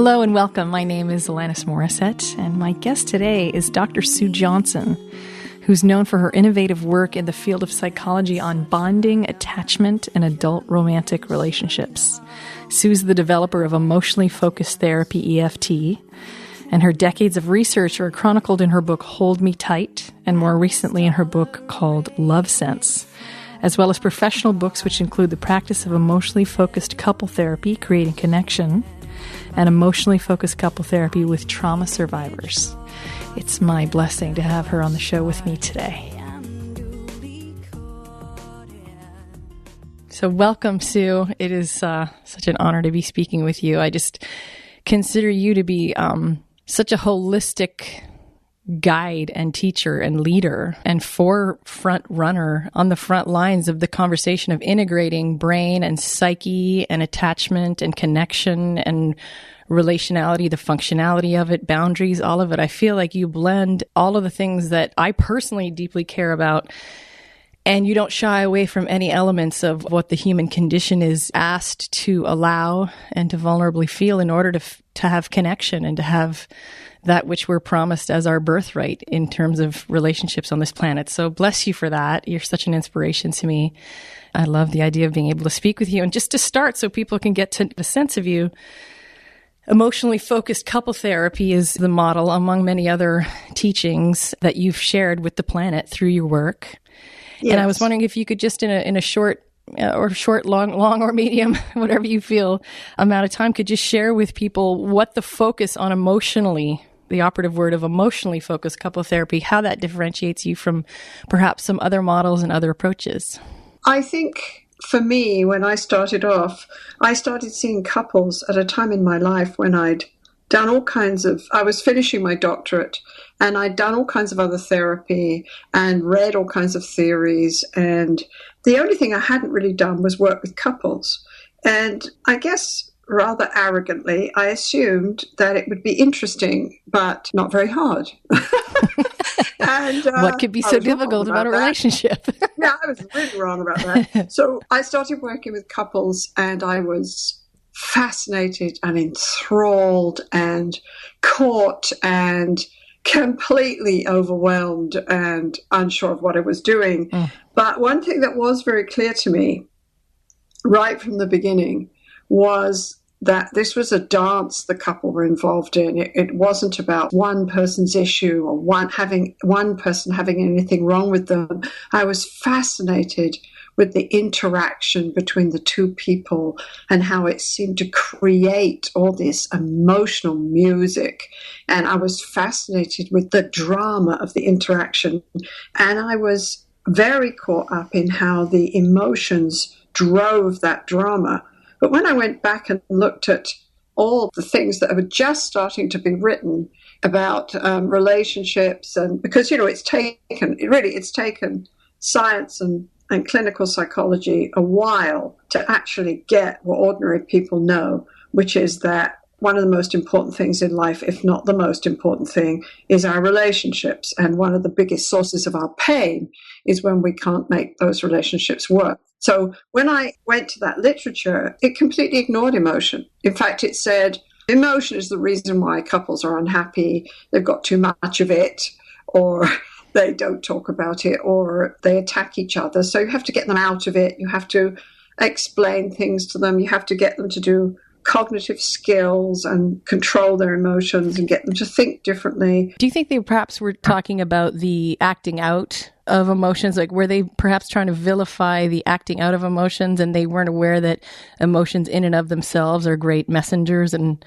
Hello and welcome. My name is Alanis Morissette, and my guest today is Dr. Sue Johnson, who's known for her innovative work in the field of psychology on bonding, attachment, and adult romantic relationships. Sue's the developer of emotionally focused therapy, EFT, and her decades of research are chronicled in her book, Hold Me Tight, and more recently in her book called Love Sense, as well as professional books which include the practice of emotionally focused couple therapy, Creating Connection, and emotionally focused couple therapy with trauma survivors. It's my blessing to have her on the show with me today. So welcome, Sue. It is such an honor to be speaking with you. I just consider you to be such a holistic guide and teacher and leader and forefront runner on the front lines of the conversation of integrating brain and psyche and attachment and connection and relationality, the functionality of it, boundaries, all of it. I feel like you blend all of the things that I personally deeply care about, and you don't shy away from any elements of what the human condition is asked to allow and to vulnerably feel in order to have connection and to have that which we're promised as our birthright in terms of relationships on this planet. So bless you for that. You're such an inspiration to me. I love the idea of being able to speak with you. And just to start, so people can get to a sense of you, emotionally focused couple therapy is the model among many other teachings that you've shared with the planet through your work. Yes. And I was wondering if you could just in a short, long or medium, whatever you feel amount of time, could just share with people what the focus on emotionally, the operative word of emotionally focused couple therapy, how that differentiates you from perhaps some other models and other approaches. I think for me, when I started off, I started seeing couples at a time in my life when I'd done all kinds of, I was finishing my doctorate and I'd done all kinds of other therapy and read all kinds of theories. And the only thing I hadn't really done was work with couples. And I guess rather arrogantly, I assumed that it would be interesting, but not very hard. And what could be so difficult about a relationship? Yeah, I was really wrong about that. So I started working with couples and I was fascinated and enthralled and caught and completely overwhelmed and unsure of what I was doing. But one thing that was very clear to me right from the beginning was that this was a dance the couple were involved in. It wasn't about one person's issue or one person having anything wrong with them. I was fascinated with the interaction between the two people and how it seemed to create all this emotional music. And I was fascinated with the drama of the interaction. And I was very caught up in how the emotions drove that drama. But when I went back and looked at all the things that were just starting to be written about relationships, and because, it's taken science and clinical psychology a while to actually get what ordinary people know, which is that one of the most important things in life, if not the most important thing, is our relationships. And one of the biggest sources of our pain is when we can't make those relationships work. So when I went to that literature, it completely ignored emotion. In fact, it said emotion is the reason why couples are unhappy. They've got too much of it, or they don't talk about it, or they attack each other. So you have to get them out of it. You have to explain things to them. You have to get them to do cognitive skills and control their emotions and get them to think differently. Do you think they perhaps were talking about the acting out of emotions? Like, were they perhaps trying to vilify the acting out of emotions and they weren't aware that emotions in and of themselves are great messengers and,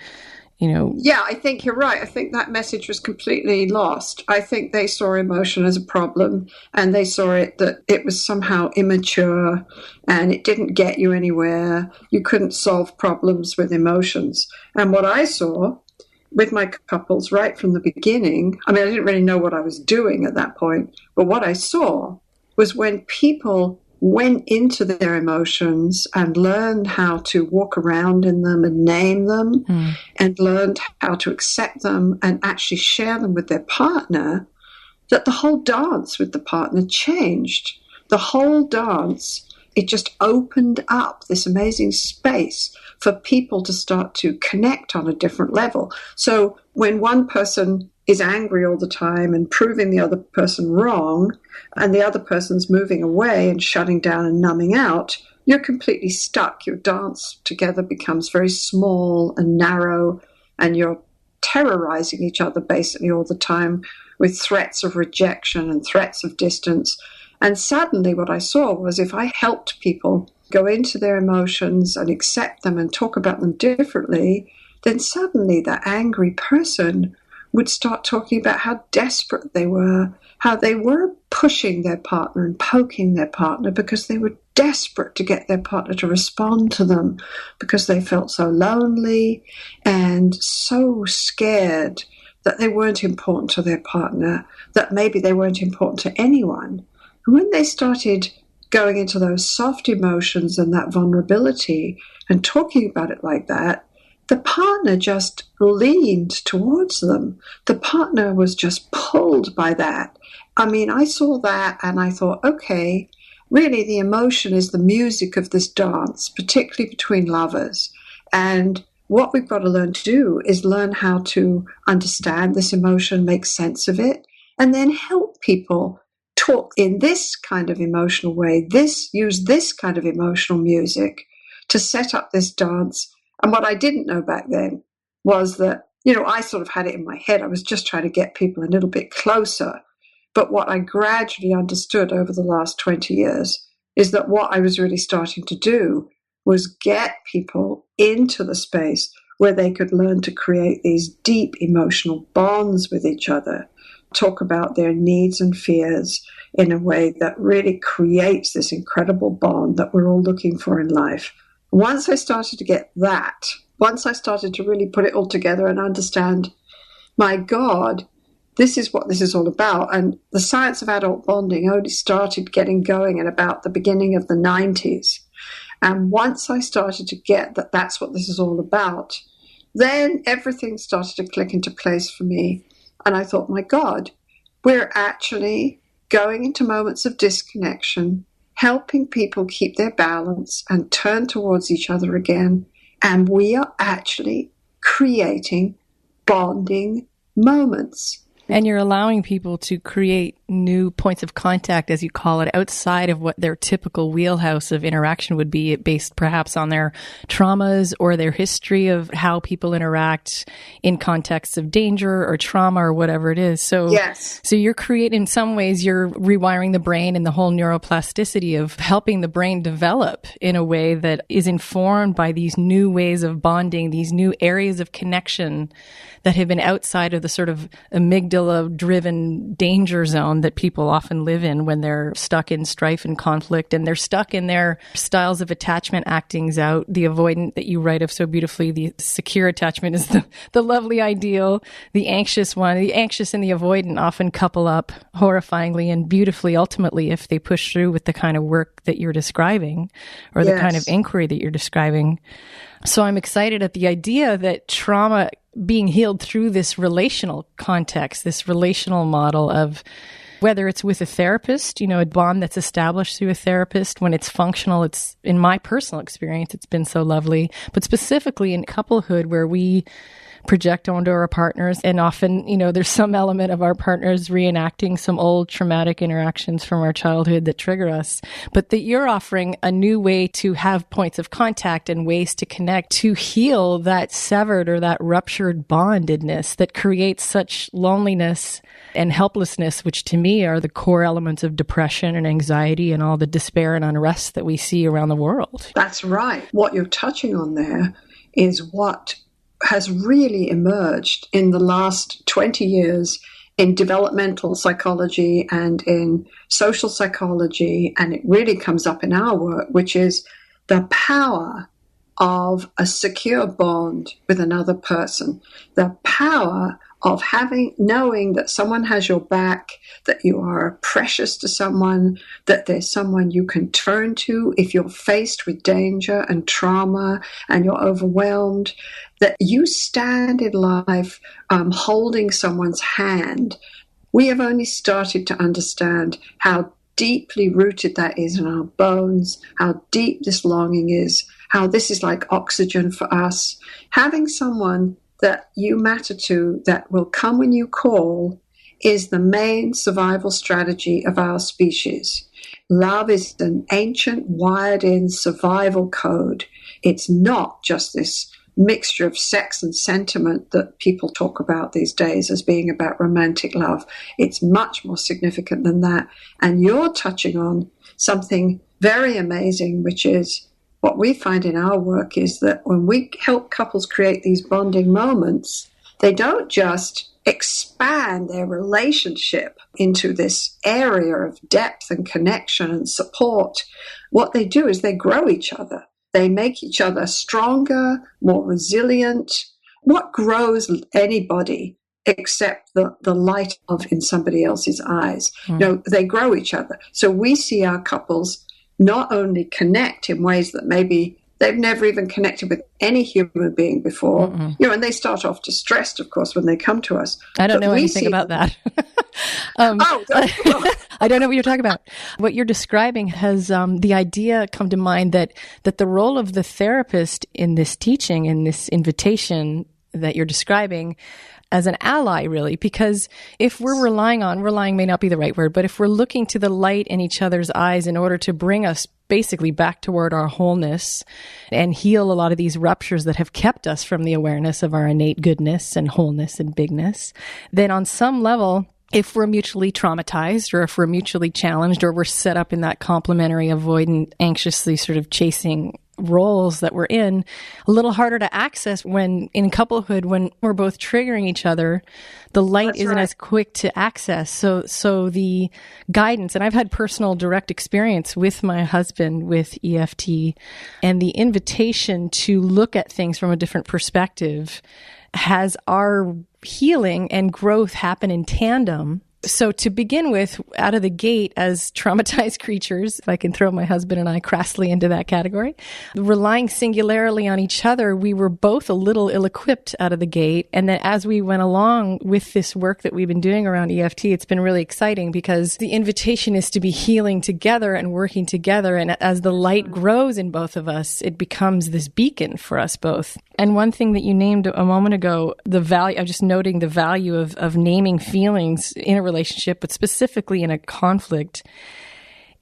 Yeah, I think you're right. I think that message was completely lost. I think they saw emotion as a problem and they saw it that it was somehow immature and it didn't get you anywhere. You couldn't solve problems with emotions. And what I saw with my couples right from the beginning, I didn't really know what I was doing at that point, but what I saw was when people went into their emotions and learned how to walk around in them and name them and learned how to accept them and actually share them with their partner, that the whole dance with the partner changed. The whole dance it just opened up this amazing space for people to start to connect on a different level. So when one person is angry all the time and proving the other person wrong, and the other person's moving away and shutting down and numbing out, you're completely stuck. Your dance together becomes very small and narrow, and you're terrorizing each other basically all the time with threats of rejection and threats of distance. And suddenly what I saw was if I helped people go into their emotions and accept them and talk about them differently, then suddenly that angry person would start talking about how desperate they were, how they were pushing their partner and poking their partner because they were desperate to get their partner to respond to them, because they felt so lonely and so scared that they weren't important to their partner, that maybe they weren't important to anyone. And when they started going into those soft emotions and that vulnerability and talking about it like that, the partner just leaned towards them. The partner was just pulled by that. I mean, I saw that and I thought, okay, really the emotion is the music of this dance, particularly between lovers. And what we've got to learn to do is learn how to understand this emotion, make sense of it, and then help people talk in this kind of emotional way, use this kind of emotional music to set up this dance. And what I didn't know back then was that, I sort of had it in my head. I was just trying to get people a little bit closer. But what I gradually understood over the last 20 years is that what I was really starting to do was get people into the space where they could learn to create these deep emotional bonds with each other, talk about their needs and fears in a way that really creates this incredible bond that we're all looking for in life. Once I started to get that, once I started to really put it all together and understand, my God, this is what this is all about. And the science of adult bonding only started getting going at about the beginning of the 90s. And once I started to get that that's what this is all about, then everything started to click into place for me. And I thought, my God, we're actually going into moments of disconnection, helping people keep their balance and turn towards each other again. And we are actually creating bonding moments. And you're allowing people to create new points of contact, as you call it, outside of what their typical wheelhouse of interaction would be, based perhaps on their traumas or their history of how people interact in contexts of danger or trauma or whatever it is. So, yes. So you're creating, in some ways, you're rewiring the brain and the whole neuroplasticity of helping the brain develop in a way that is informed by these new ways of bonding, these new areas of connection that have been outside of the sort of amygdala-driven danger zone that people often live in when they're stuck in strife and conflict, and they're stuck in their styles of attachment actings out. The avoidant that you write of so beautifully, the secure attachment is the lovely ideal. The anxious one, the anxious and the avoidant often couple up horrifyingly and beautifully, ultimately, if they push through with the kind of work that you're describing or the kind of inquiry that you're describing. So I'm excited at the idea that trauma being healed through this relational context, this relational model of whether it's with a therapist, a bond that's established through a therapist, when it's functional, it's, in my personal experience, it's been so lovely, but specifically in couplehood where we project onto our partners. And often, there's some element of our partners reenacting some old traumatic interactions from our childhood that trigger us. But that you're offering a new way to have points of contact and ways to connect to heal that severed or that ruptured bondedness that creates such loneliness and helplessness, which to me are the core elements of depression and anxiety and all the despair and unrest that we see around the world. That's right. What you're touching on there is what has really emerged in the last 20 years in developmental psychology and in social psychology, and it really comes up in our work, which is the power of a secure bond with another person, the power of knowing that someone has your back, that you are precious to someone, that there's someone you can turn to if you're faced with danger and trauma and you're overwhelmed, that you stand in life holding someone's hand. We have only started to understand how deeply rooted that is in our bones, how deep this longing is, how this is like oxygen for us. Having someone that you matter to, that will come when you call, is the main survival strategy of our species. Love is an ancient, wired-in survival code. It's not just this mixture of sex and sentiment that people talk about these days as being about romantic love. It's much more significant than that. And you're touching on something very amazing, which is what we find in our work is that when we help couples create these bonding moments, they don't just expand their relationship into this area of depth and connection and support. What they do is they grow each other. They make each other stronger, more resilient. What grows anybody except the light of in somebody else's eyes? You know, they grow each other. So we see our couples not only connect in ways that maybe they've never even connected with any human being before. You know, and they start off distressed, of course, when they come to us. I don't know anything about that. I don't know what you're talking about. What you're describing has the idea come to mind that the role of the therapist in this teaching, in this invitation that you're describing, as an ally, really, because if we're relying may not be the right word, but if we're looking to the light in each other's eyes in order to bring us basically back toward our wholeness and heal a lot of these ruptures that have kept us from the awareness of our innate goodness and wholeness and bigness, then on some level, if we're mutually traumatized or if we're mutually challenged or we're set up in that complementary, avoidant, anxiously sort of chasing roles that we're in, a little harder to access when in couplehood, when we're both triggering each other, the light That's isn't right. as quick to access. So the guidance, and I've had personal direct experience with my husband with EFT, and the invitation to look at things from a different perspective has our healing and growth happen in tandem. So to begin with, out of the gate, as traumatized creatures, if I can throw my husband and I crassly into that category, relying singularly on each other, we were both a little ill-equipped out of the gate. And then as we went along with this work that we've been doing around EFT, it's been really exciting because the invitation is to be healing together and working together. And as the light grows in both of us, it becomes this beacon for us both. And one thing that you named a moment ago, the value, I'm just noting the value of naming feelings in a relationship, but specifically in a conflict,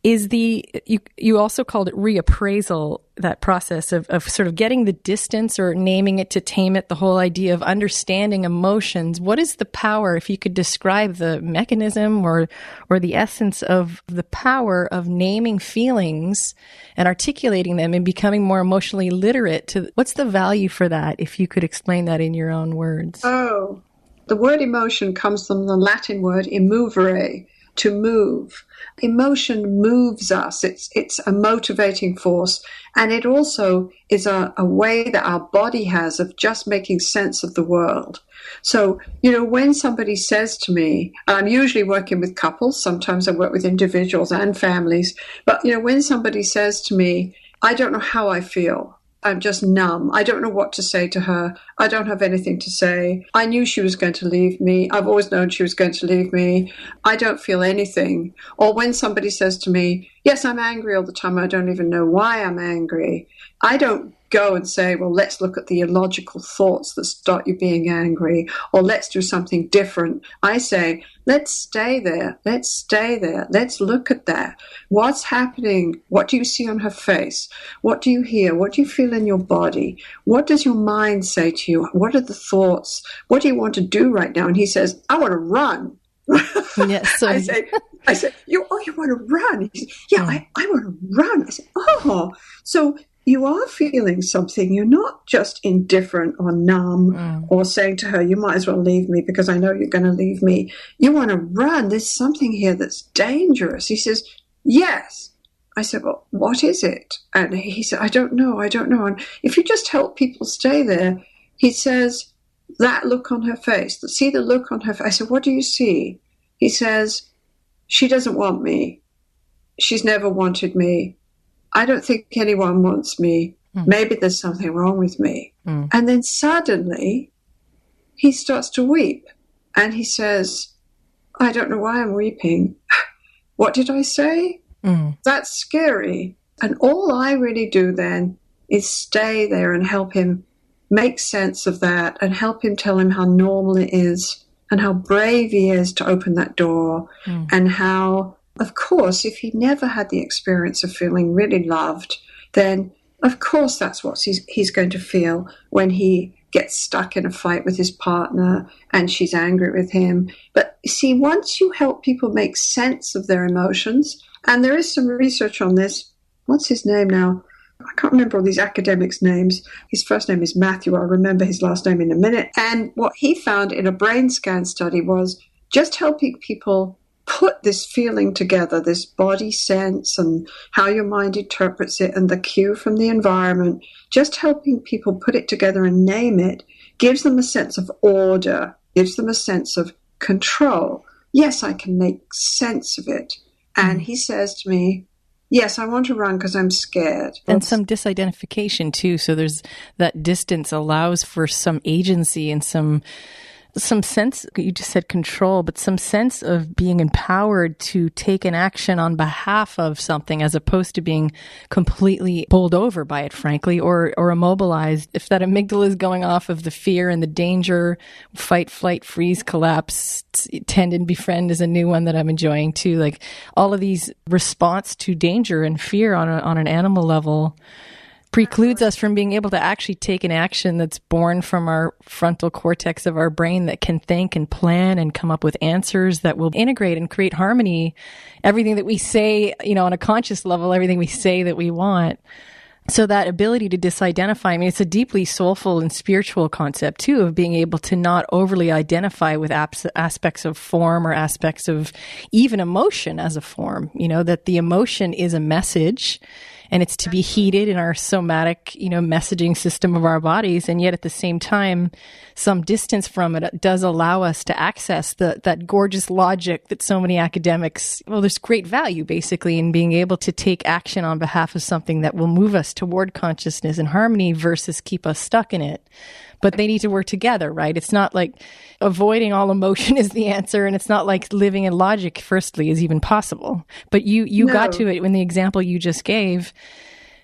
is you also called it reappraisal, that process of sort of getting the distance or naming it to tame it, the whole idea of understanding emotions. What is the power, if you could describe the mechanism or the essence of the power of naming feelings and articulating them and becoming more emotionally literate what's the value for that, if you could explain that in your own words? Oh, the word emotion comes from the Latin word immovere, to move. Emotion moves us. It's a motivating force. And it also is a way that our body has of just making sense of the world. So, when somebody says to me, I'm usually working with couples, sometimes I work with individuals and families, but, when somebody says to me, I don't know how I feel. I'm just numb. I don't know what to say to her. I don't have anything to say. I knew she was going to leave me. I've always known she was going to leave me. I don't feel anything. Or when somebody says to me, yes, I'm angry all the time. I don't even know why I'm angry. I don't go and say, well, let's look at the illogical thoughts that start you being angry, or let's do something different. I say, let's stay there. Let's stay there. Let's look at that. What's happening? What do you see on her face? What do you hear? What do you feel in your body? What does your mind say to you? What are the thoughts? What do you want to do right now? And he says, I want to run. Yes. So I say, you want to run? He says, yeah, I want to run. I say, oh, so you are feeling something. You're not just indifferent or numb or saying to her, you might as well leave me because I know you're going to leave me. You want to run. There's something here that's dangerous. He says, yes. I said, well, what is it? And he said, I don't know. And if you just help people stay there, he says, that look on her face, see the look on her face. I said, what do you see? He says, she doesn't want me. She's never wanted me. I don't think anyone wants me. Maybe there's something wrong with me. And then suddenly he starts to weep. And he says, I don't know why I'm weeping. What did I say? That's scary. And all I really do then is stay there and help him make sense of that and help him tell him how normal it is and how brave he is to open that door and how, of course, if he never had the experience of feeling really loved, then of course that's what he's going to feel when he gets stuck in a fight with his partner and she's angry with him. But see, once you help people make sense of their emotions, and there is some research on this. What's his name now? I can't remember all these academics' names. His first name is Matthew. I'll remember his last name in a minute. And what he found in a brain scan study was just helping people put this feeling together, this body sense and how your mind interprets it and the cue from the environment, just helping people put it together and name it gives them a sense of order, gives them a sense of control. Yes, I can make sense of it. And he says to me, yes, I want to run because I'm scared. And some disidentification too. So there's that distance allows for some agency and some sense, you just said control, but some sense of being empowered to take an action on behalf of something as opposed to being completely bowled over by it, frankly, or immobilized. If that amygdala is going off of the fear and the danger, fight, flight, freeze, collapse, tend and befriend is a new one that I'm enjoying too. Like all of these response to danger and fear on an animal level precludes us from being able to actually take an action that's born from our frontal cortex of our brain that can think and plan and come up with answers that will integrate and create harmony. Everything that we say, on a conscious level, everything we say that we want. So that ability to disidentify, it's a deeply soulful and spiritual concept too, of being able to not overly identify with aspects of form or aspects of even emotion as a form, that the emotion is a message and it's to be heeded in our somatic, messaging system of our bodies. And yet at the same time, some distance from it does allow us to access that gorgeous logic that so many academics, there's great value basically in being able to take action on behalf of something that will move us toward consciousness and harmony versus keep us stuck in it. But they need to work together, right? It's not like avoiding all emotion is the answer, and it's not like living in logic, firstly, is even possible. But you got to it in the example you just gave,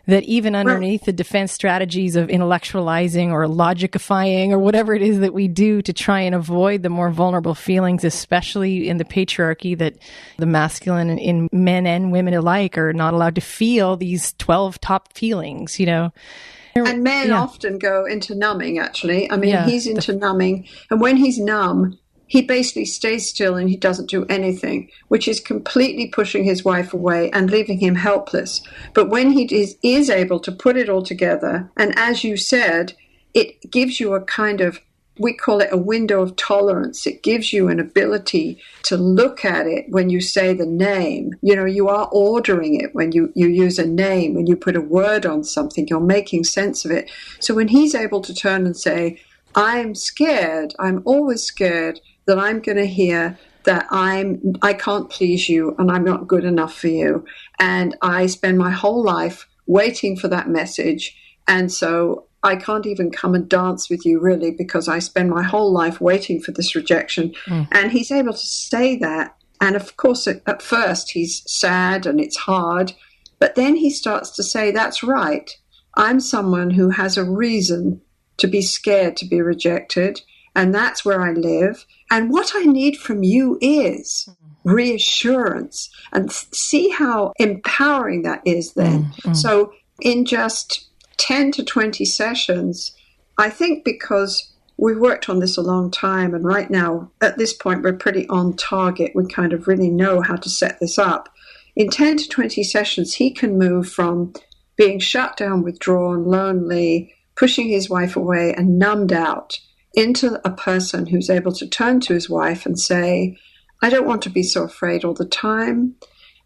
that even underneath the defense strategies of intellectualizing or logicifying or whatever it is that we do to try and avoid the more vulnerable feelings, especially in the patriarchy that the masculine in men and women alike are not allowed to feel these 12 top feelings, And men often go into numbing, actually. He's into numbing. And when he's numb, he basically stays still and he doesn't do anything, which is completely pushing his wife away and leaving him helpless. But when he is able to put it all together, and as you said, it gives you a kind of, we call it a window of tolerance. It gives you an ability to look at it when you say the name. You are ordering it when you use a name, when you put a word on something, you're making sense of it. So when he's able to turn and say, I'm scared, I'm always scared that I'm going to hear that I can't please you and I'm not good enough for you. And I spend my whole life waiting for that message. And so I can't even come and dance with you, really, because I spend my whole life waiting for this rejection. And he's able to say that. And of course, at first, he's sad and it's hard. But then he starts to say, that's right. I'm someone who has a reason to be scared to be rejected. And that's where I live. And what I need from you is reassurance. And see how empowering that is then. So in just 10 to 20 sessions, I think, because we've worked on this a long time, and right now, at this point, we're pretty on target. We kind of really know how to set this up. In 10 to 20 sessions, he can move from being shut down, withdrawn, lonely, pushing his wife away, and numbed out into a person who's able to turn to his wife and say, I don't want to be so afraid all the time.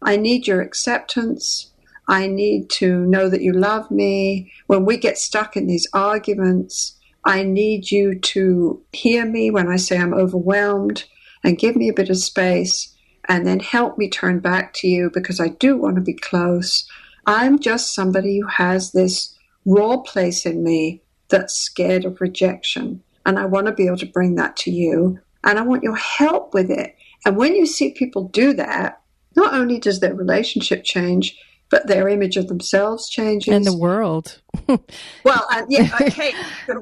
I need your acceptance. I need to know that you love me. When we get stuck in these arguments, I need you to hear me when I say I'm overwhelmed and give me a bit of space and then help me turn back to you because I do want to be close. I'm just somebody who has this raw place in me that's scared of rejection. And I want to be able to bring that to you. And I want your help with it. And when you see people do that, not only does their relationship change, but their image of themselves changes. And the world. Well, okay.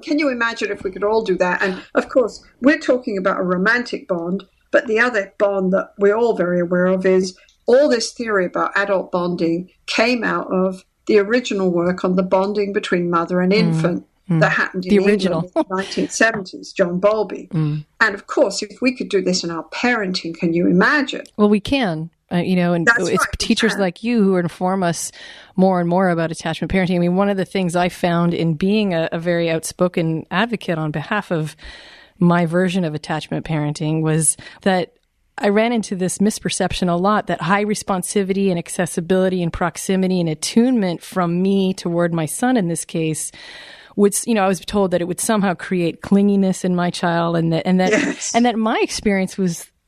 Can you imagine if we could all do that? And of course, we're talking about a romantic bond, but the other bond that we're all very aware of is all this theory about adult bonding came out of the original work on the bonding between mother and infant that happened in England in the 1970s, John Bowlby. And of course, if we could do this in our parenting, can you imagine? Well, we can. And it's right, teachers like you who inform us more and more about attachment parenting. I mean, one of the things I found in being a very outspoken advocate on behalf of my version of attachment parenting was that I ran into this misperception a lot that high responsivity and accessibility and proximity and attunement from me toward my son in this case would, I was told that it would somehow create clinginess in my child, and that my experience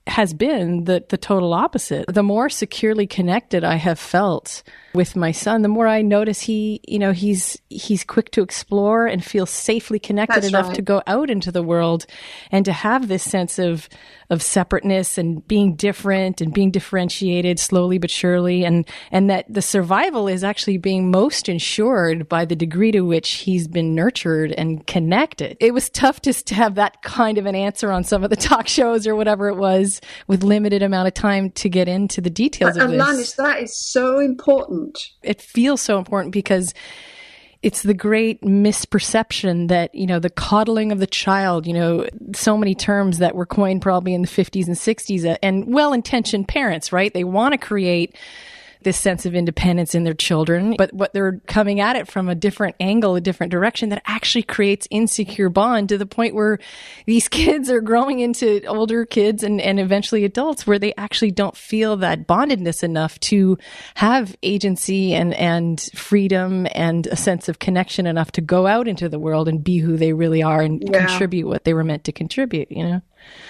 has been the total opposite. The more securely connected I have felt with my son, the more I notice he's quick to explore and feels safely connected enough to go out into the world and to have this sense of separateness and being different and being differentiated slowly but surely, and that the survival is actually being most ensured by the degree to which he's been nurtured and connected. It was tough just to have that kind of an answer on some of the talk shows or whatever it was with limited amount of time to get into the details of this. Alanis, that is so important. It feels so important because it's the great misperception that, the coddling of the child, so many terms that were coined probably in the 50s and 60s, and well-intentioned parents, right? They want to create this sense of independence in their children, but what they're coming at it from a different angle, a different direction that actually creates insecure bond to the point where these kids are growing into older kids and eventually adults where they actually don't feel that bondedness enough to have agency and freedom and a sense of connection enough to go out into the world and be who they really are and contribute what they were meant to contribute,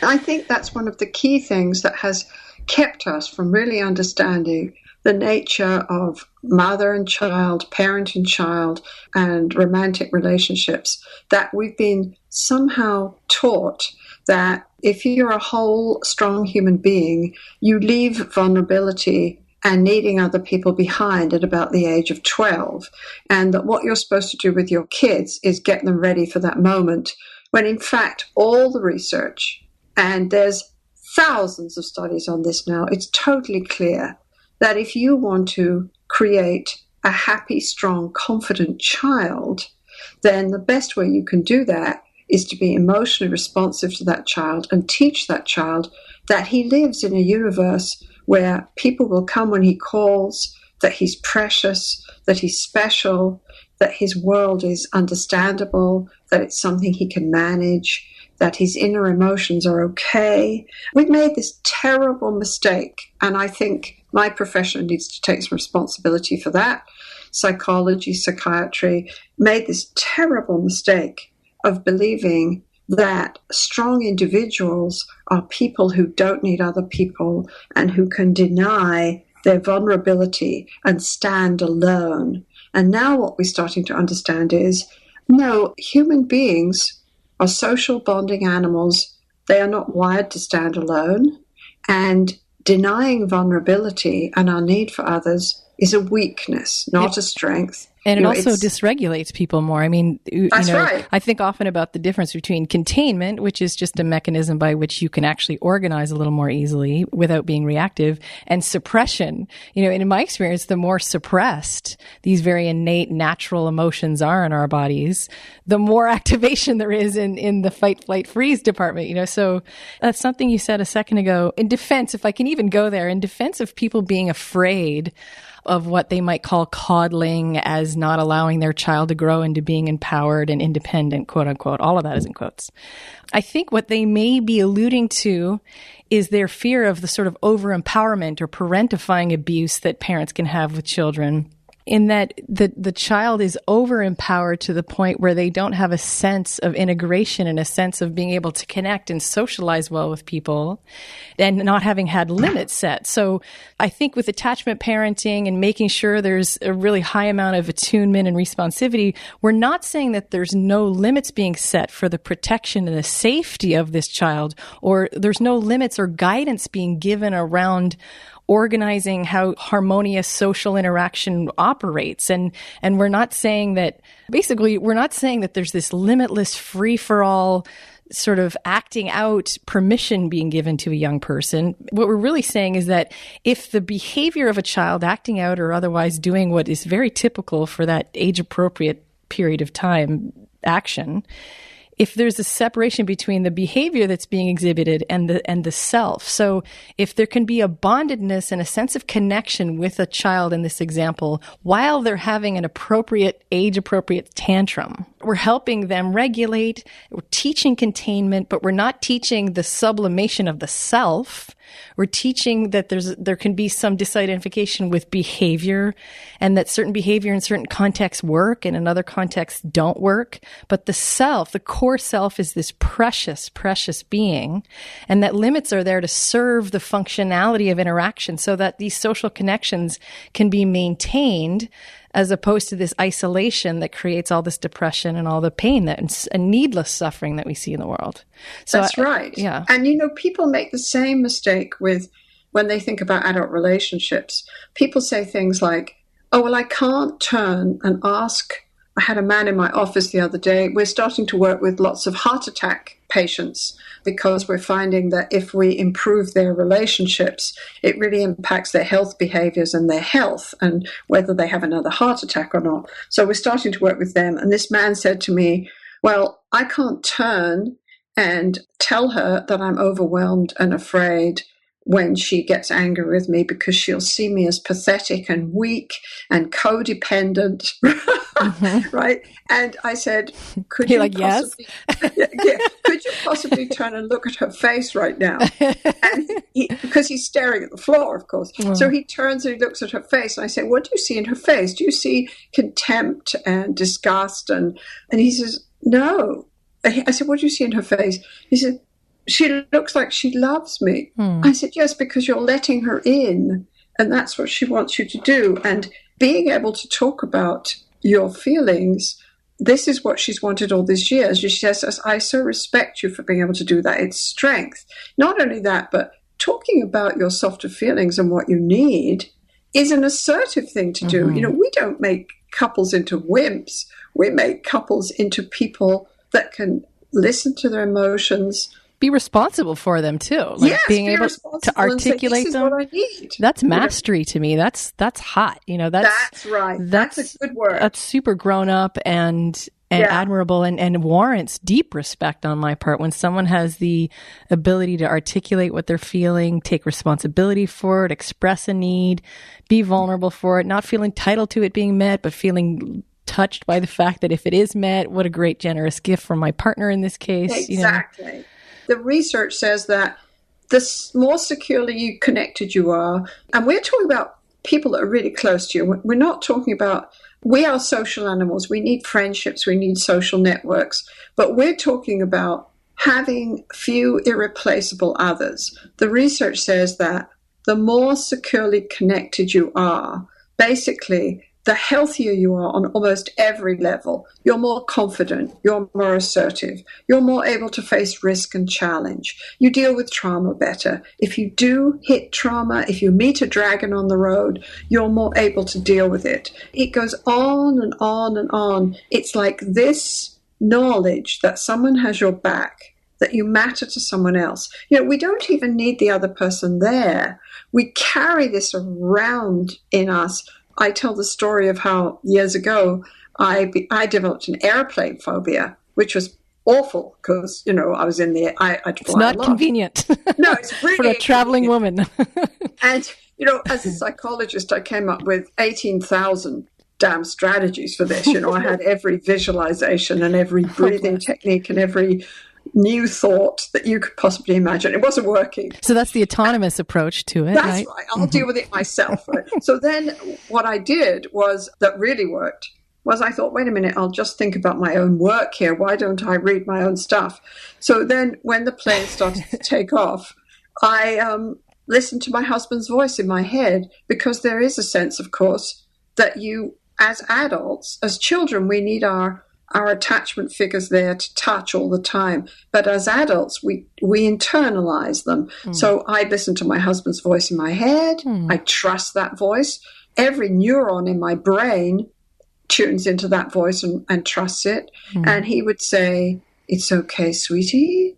I think that's one of the key things that has kept us from really understanding the nature of mother and child, parent and child, and romantic relationships, that we've been somehow taught that if you're a whole, strong human being, you leave vulnerability and needing other people behind at about the age of 12, and that what you're supposed to do with your kids is get them ready for that moment, when in fact all the research, and there's thousands of studies on this now, it's totally clear that if you want to create a happy, strong, confident child, then the best way you can do that is to be emotionally responsive to that child and teach that child that he lives in a universe where people will come when he calls, that he's precious, that he's special, that his world is understandable, that it's something he can manage, that his inner emotions are okay. We've made this terrible mistake, and I think my profession needs to take some responsibility for that. Psychology, psychiatry made this terrible mistake of believing that strong individuals are people who don't need other people and who can deny their vulnerability and stand alone. And now what we're starting to understand is, no, human beings are social bonding animals. They are not wired to stand alone. And denying vulnerability and our need for others is a weakness, not a strength. And it also dysregulates people more. I mean, right. I think often about the difference between containment, which is just a mechanism by which you can actually organize a little more easily without being reactive, and suppression. And in my experience, the more suppressed these very innate natural emotions are in our bodies, the more activation there is in the fight, flight, freeze department, So that's something you said a second ago. In defense, if I can even go there, in defense of people being afraid of what they might call coddling as not allowing their child to grow into being empowered and independent, quote unquote. All of that is in quotes. I think what they may be alluding to is their fear of the sort of over-empowerment or parentifying abuse that parents can have with children, in that the child is over-empowered to the point where they don't have a sense of integration and a sense of being able to connect and socialize well with people, and not having had limits set. So I think with attachment parenting and making sure there's a really high amount of attunement and responsivity, we're not saying that there's no limits being set for the protection and the safety of this child, or there's no limits or guidance being given around organizing how harmonious social interaction operates. And we're not saying that, basically, we're not saying that there's this limitless free-for-all sort of acting out permission being given to a young person. What we're really saying is that if the behavior of a child acting out or otherwise doing what is very typical for that age-appropriate period of time action, if there's a separation between the behavior that's being exhibited and the self. So if there can be a bondedness and a sense of connection with a child in this example, while they're having an appropriate, age-appropriate tantrum, we're helping them regulate, we're teaching containment, but we're not teaching the sublimation of the self. We're teaching that there can be some disidentification with behavior, and that certain behavior in certain contexts work and in other contexts don't work. But the self, the core self, is this precious, precious being, and that limits are there to serve the functionality of interaction so that these social connections can be maintained, as opposed to this isolation that creates all this depression and all the pain and needless suffering that we see in the world. So that's right. Yeah. And, people make the same mistake with when they think about adult relationships. People say things like, oh, well, I can't turn and ask. I had a man in my office the other day. We're starting to work with lots of heart attack patients because we're finding that if we improve their relationships, it really impacts their health behaviors and their health and whether they have another heart attack or not. So we're starting to work with them. And this man said to me, well, I can't turn and tell her that I'm overwhelmed and afraid when she gets angry with me because she'll see me as pathetic and weak and codependent. Mm-hmm. Right? And I said, could you possibly, could you possibly turn and look at her face right now? And because he's staring at the floor, of course. Mm. So he turns and he looks at her face, and I say, what do you see in her face? Do you see contempt and disgust? And he says, no. I said, what do you see in her face? He said, she looks like she loves me. I said, yes, because you're letting her in, and that's what she wants you to do. And being able to talk about your feelings, this is what she's wanted all these years. She says, I so respect you for being able to do that. It's strength. Not only that, but talking about your softer feelings and what you need is an assertive thing to do. Mm-hmm. We don't make couples into wimps. We make couples into people that can listen to their emotions, be responsible for them too. Being able to articulate them. What I need. That's mastery to me. That's hot. That's right. That's a good word. That's super grown up and admirable and warrants deep respect on my part when someone has the ability to articulate what they're feeling, take responsibility for it, express a need, be vulnerable for it, not feel entitled to it being met, but feeling touched by the fact that if it is met, what a great generous gift from my partner in this case. Exactly. The research says that the more securely connected you are, and we're talking about people that are really close to you. We're not talking about, we are social animals. We need friendships. We need social networks. But we're talking about having few irreplaceable others. The research says that the more securely connected you are, basically, the healthier you are on almost every level. You're more confident, you're more assertive, you're more able to face risk and challenge. You deal with trauma better. If you do hit trauma, if you meet a dragon on the road, you're more able to deal with it. It goes on and on and on. It's like this knowledge that someone has your back, that you matter to someone else. We don't even need the other person there. We carry this around in us. I tell the story of how years ago I developed an airplane phobia, which was awful because, I was in the I'd fly It's not convenient. No, it's really for a traveling woman. And, as a psychologist, I came up with 18,000 damn strategies for this. I had every visualization and every breathing technique and every new thought that you could possibly imagine. It wasn't working. So that's the autonomous approach to it, right? That's right. I'll deal with it myself. Right? So then what I did was, that really worked, was I thought, wait a minute, I'll just think about my own work here. Why don't I read my own stuff? So then when the plane started to take off, I listened to my husband's voice in my head, because there is a sense, of course, that you, as adults, as children, we need our our attachment figures there to touch all the time. But as adults, we internalize them. So I listen to my husband's voice in my head. I trust that voice. Every neuron in my brain tunes into that voice and trusts it. And he would say, "It's okay, sweetie.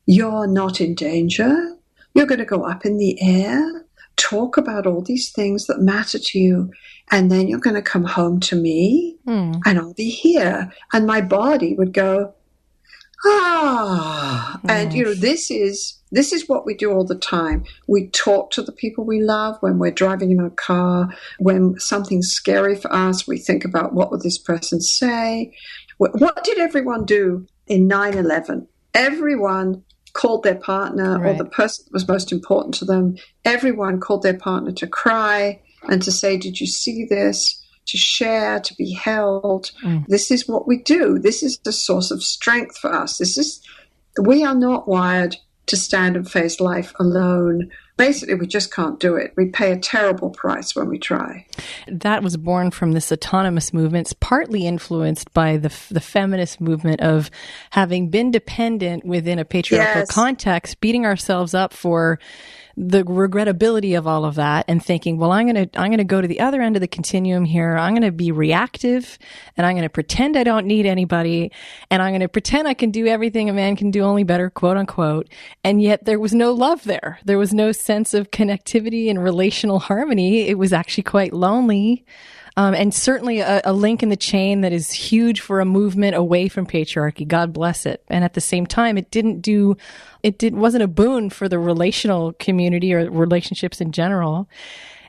You're not in danger. You're going to go up in the air, talk about all these things that matter to you, and then you're going to come home to me, and I'll be here." And my body would go, "Ah." And, this is what we do all the time. We talk to the people we love when we're driving in our car. When something's scary for us, we think about, what would this person say? What did everyone do in 9/11? Everyone called their partner, or the person that was most important to them. Everyone called their partner to cry and to say, "Did you see this?" To share, to be held. This is what we do. This is the source of strength for us. We are not wired to stand and face life alone. Basically, we just can't do it. We pay a terrible price when we try. That was born from this autonomous movement. It's partly influenced by the feminist movement of having been dependent within a patriarchal context, beating ourselves up for the regrettability of all of that and thinking, well, I'm going to go to the other end of the continuum here. I'm going to be reactive, and I'm going to pretend I don't need anybody, and I'm going to pretend I can do everything a man can do, only better, quote unquote. And yet there was no love there. There was no sense of connectivity and relational harmony. It was actually quite lonely. And certainly a link in the chain that is huge for a movement away from patriarchy. God bless it. And at the same time, it wasn't a boon for the relational community or relationships in general.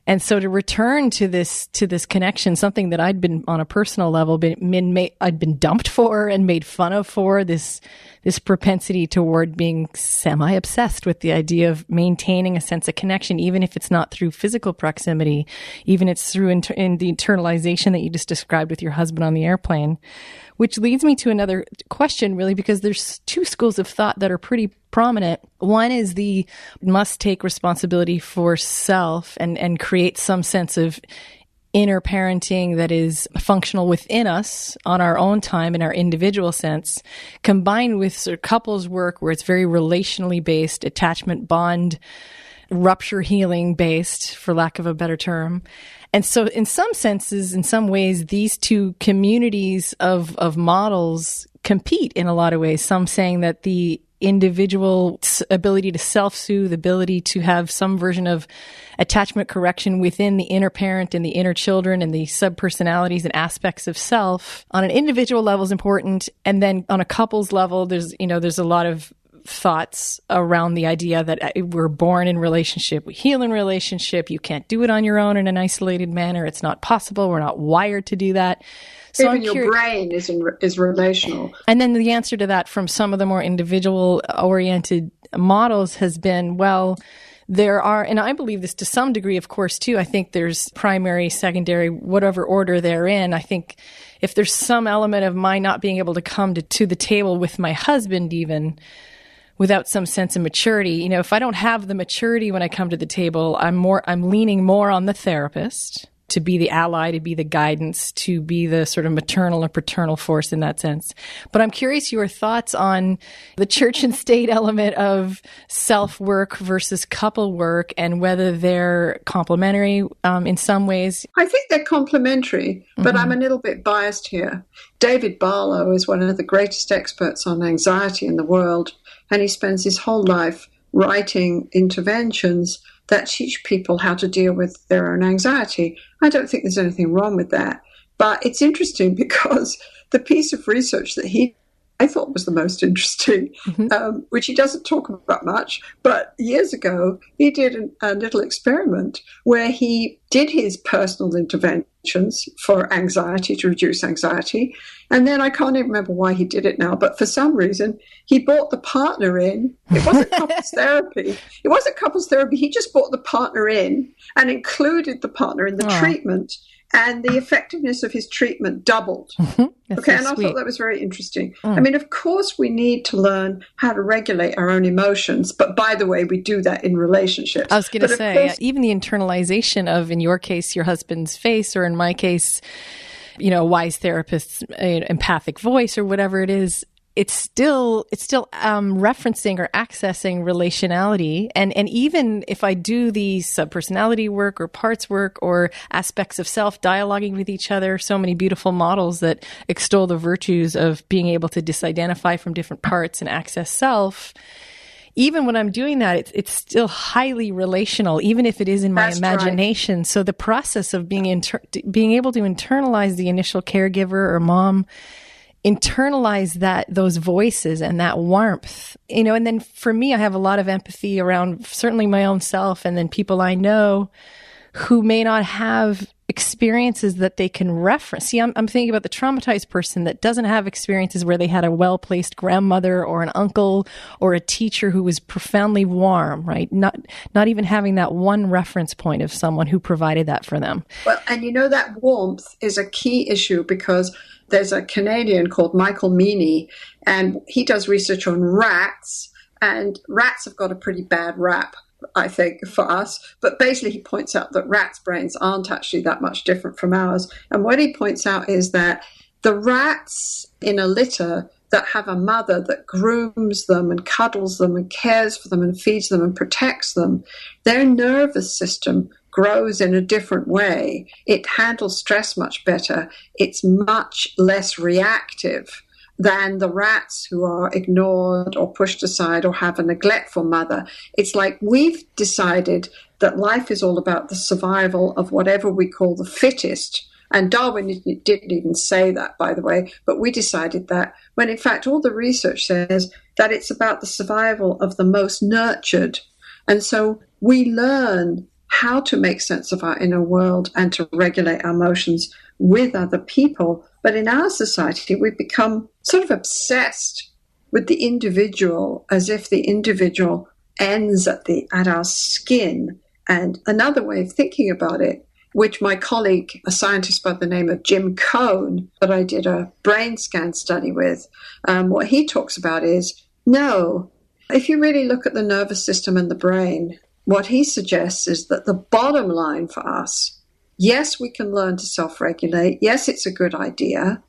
And so to return to this connection, something that I'd been on a personal level, I'd been dumped for and made fun of for this propensity toward being semi-obsessed with the idea of maintaining a sense of connection, even if it's not through physical proximity, even if it's through in the internalization that you just described with your husband on the airplane. Which leads me to another question, really, because there's two schools of thought that are pretty prominent. One is the must take responsibility for self and create some sense of inner parenting that is functional within us on our own time in our individual sense, combined with sort of couples work where it's very relationally based, attachment bond, rupture healing based, for lack of a better term. And so in some senses, in some ways, these two communities of models compete in a lot of ways. Some saying that the individual ability to self-soothe, ability to have some version of attachment correction within the inner parent and the inner children and the subpersonalities and aspects of self on an individual level is important. And then on a couple's level, there's a lot of thoughts around the idea that we're born in relationship, we heal in relationship, you can't do it on your own in an isolated manner, it's not possible, we're not wired to do that. So even your brain is relational. And then the answer to that from some of the more individual-oriented models has been, well, there are, and I believe this to some degree, of course, too. I think there's primary, secondary, whatever order they're in. I think if there's some element of my not being able to come to the table with my husband even without some sense of maturity, if I don't have the maturity when I come to the table, I'm leaning more on the therapist to be the ally, to be the guidance, to be the sort of maternal or paternal force in that sense. But I'm curious your thoughts on the church and state element of self-work versus couple work and whether they're complementary in some ways. I think they're complementary, but I'm a little bit biased here. David Barlow is one of the greatest experts on anxiety in the world, and he spends his whole life writing interventions that teach people how to deal with their own anxiety. I don't think there's anything wrong with that. But it's interesting because the piece of research that I thought was the most interesting, which he doesn't talk about much, but years ago he did a little experiment where he did his personal interventions for anxiety, to reduce anxiety, and then I can't even remember why he did it now, but for some reason he brought the partner in. It wasn't couples therapy. It wasn't couples therapy. He just brought the partner in and included the partner in the treatment. And the effectiveness of his treatment doubled. Okay, and I thought that was very interesting. I mean, of course, we need to learn how to regulate our own emotions. But by the way, we do that in relationships. I was going to say, even the internalization of, in your case, your husband's face, or in my case, a wise therapist's empathic voice or whatever it is, it's still referencing or accessing relationality. And even if I do the subpersonality work or parts work or aspects of self, dialoguing with each other, so many beautiful models that extol the virtues of being able to disidentify from different parts and access self. Even when I'm doing that, it's still highly relational, even if it is in my imagination. Right. So the process of being able to internalize the initial caregiver or mom, internalize those voices and that warmth, and then for me, I have a lot of empathy around certainly my own self and then people I know who may not have experiences that they can reference. See, I'm thinking about the traumatized person that doesn't have experiences where they had a well-placed grandmother or an uncle or a teacher who was profoundly warm, right? Not even having that one reference point of someone who provided that for them. Well, and that warmth is a key issue because there's a Canadian called Michael Meaney, and he does research on rats, and rats have got a pretty bad rap, I think, for us. But basically, he points out that rats' brains aren't actually that much different from ours. And what he points out is that the rats in a litter that have a mother that grooms them and cuddles them and cares for them and feeds them and protects them, their nervous system grows in a different way. It handles stress much better. It's much less reactive than the rats who are ignored or pushed aside or have a neglectful mother. It's like we've decided that life is all about the survival of whatever we call the fittest. And Darwin didn't even say that, by the way, but we decided that, when in fact all the research says that it's about the survival of the most nurtured. And so we learn how to make sense of our inner world and to regulate our emotions with other people. But in our society, we've become sort of obsessed with the individual, as if the individual ends at our skin. And another way of thinking about it, which my colleague, a scientist by the name of Jim Cohn, that I did a brain scan study with, what he talks about is, no, if you really look at the nervous system and the brain, what he suggests is that the bottom line for us, yes, we can learn to self-regulate. Yes, it's a good idea.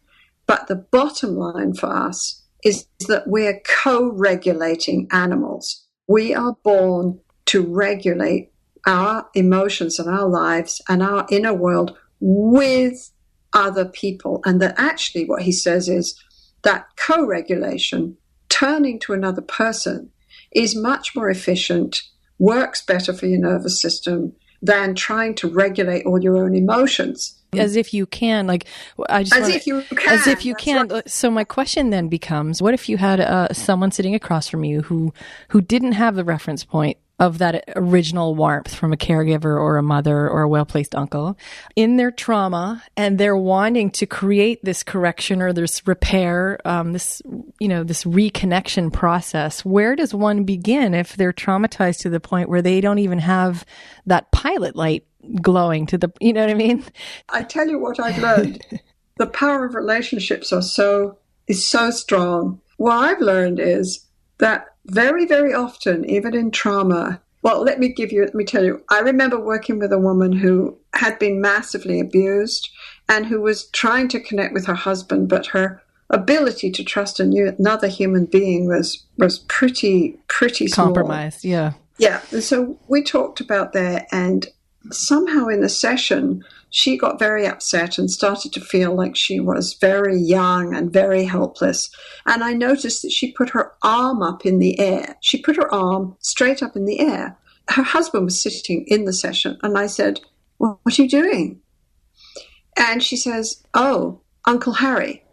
But the bottom line for us is that we're co-regulating animals. We are born to regulate our emotions and our lives and our inner world with other people. And that actually what he says is that co-regulation, turning to another person, is much more efficient, works better for your nervous system than trying to regulate all your own emotions. As if you can, if you can. Right. So my question then becomes, what if you had someone sitting across from you who didn't have the reference point of that original warmth from a caregiver or a mother or a well-placed uncle in their trauma, and they're wanting to create this correction or this repair, this reconnection process? Where does one begin if they're traumatized to the point where they don't even have that pilot light glowing to the, you know what I mean? I tell you what I've learned. The power of relationships is so strong. What I've learned is that very, very often, even in trauma, well, let me tell you, I remember working with a woman who had been massively abused and who was trying to connect with her husband, but her ability to trust another human being was pretty small. Compromised, yeah. Yeah, and so we talked about that, and somehow in the session, she got very upset and started to feel like she was very young and very helpless. And I noticed that she put her arm up in the air. She put her arm straight up in the air. Her husband was sitting in the session, and I said, well, what are you doing? And she says, oh, Uncle Harry.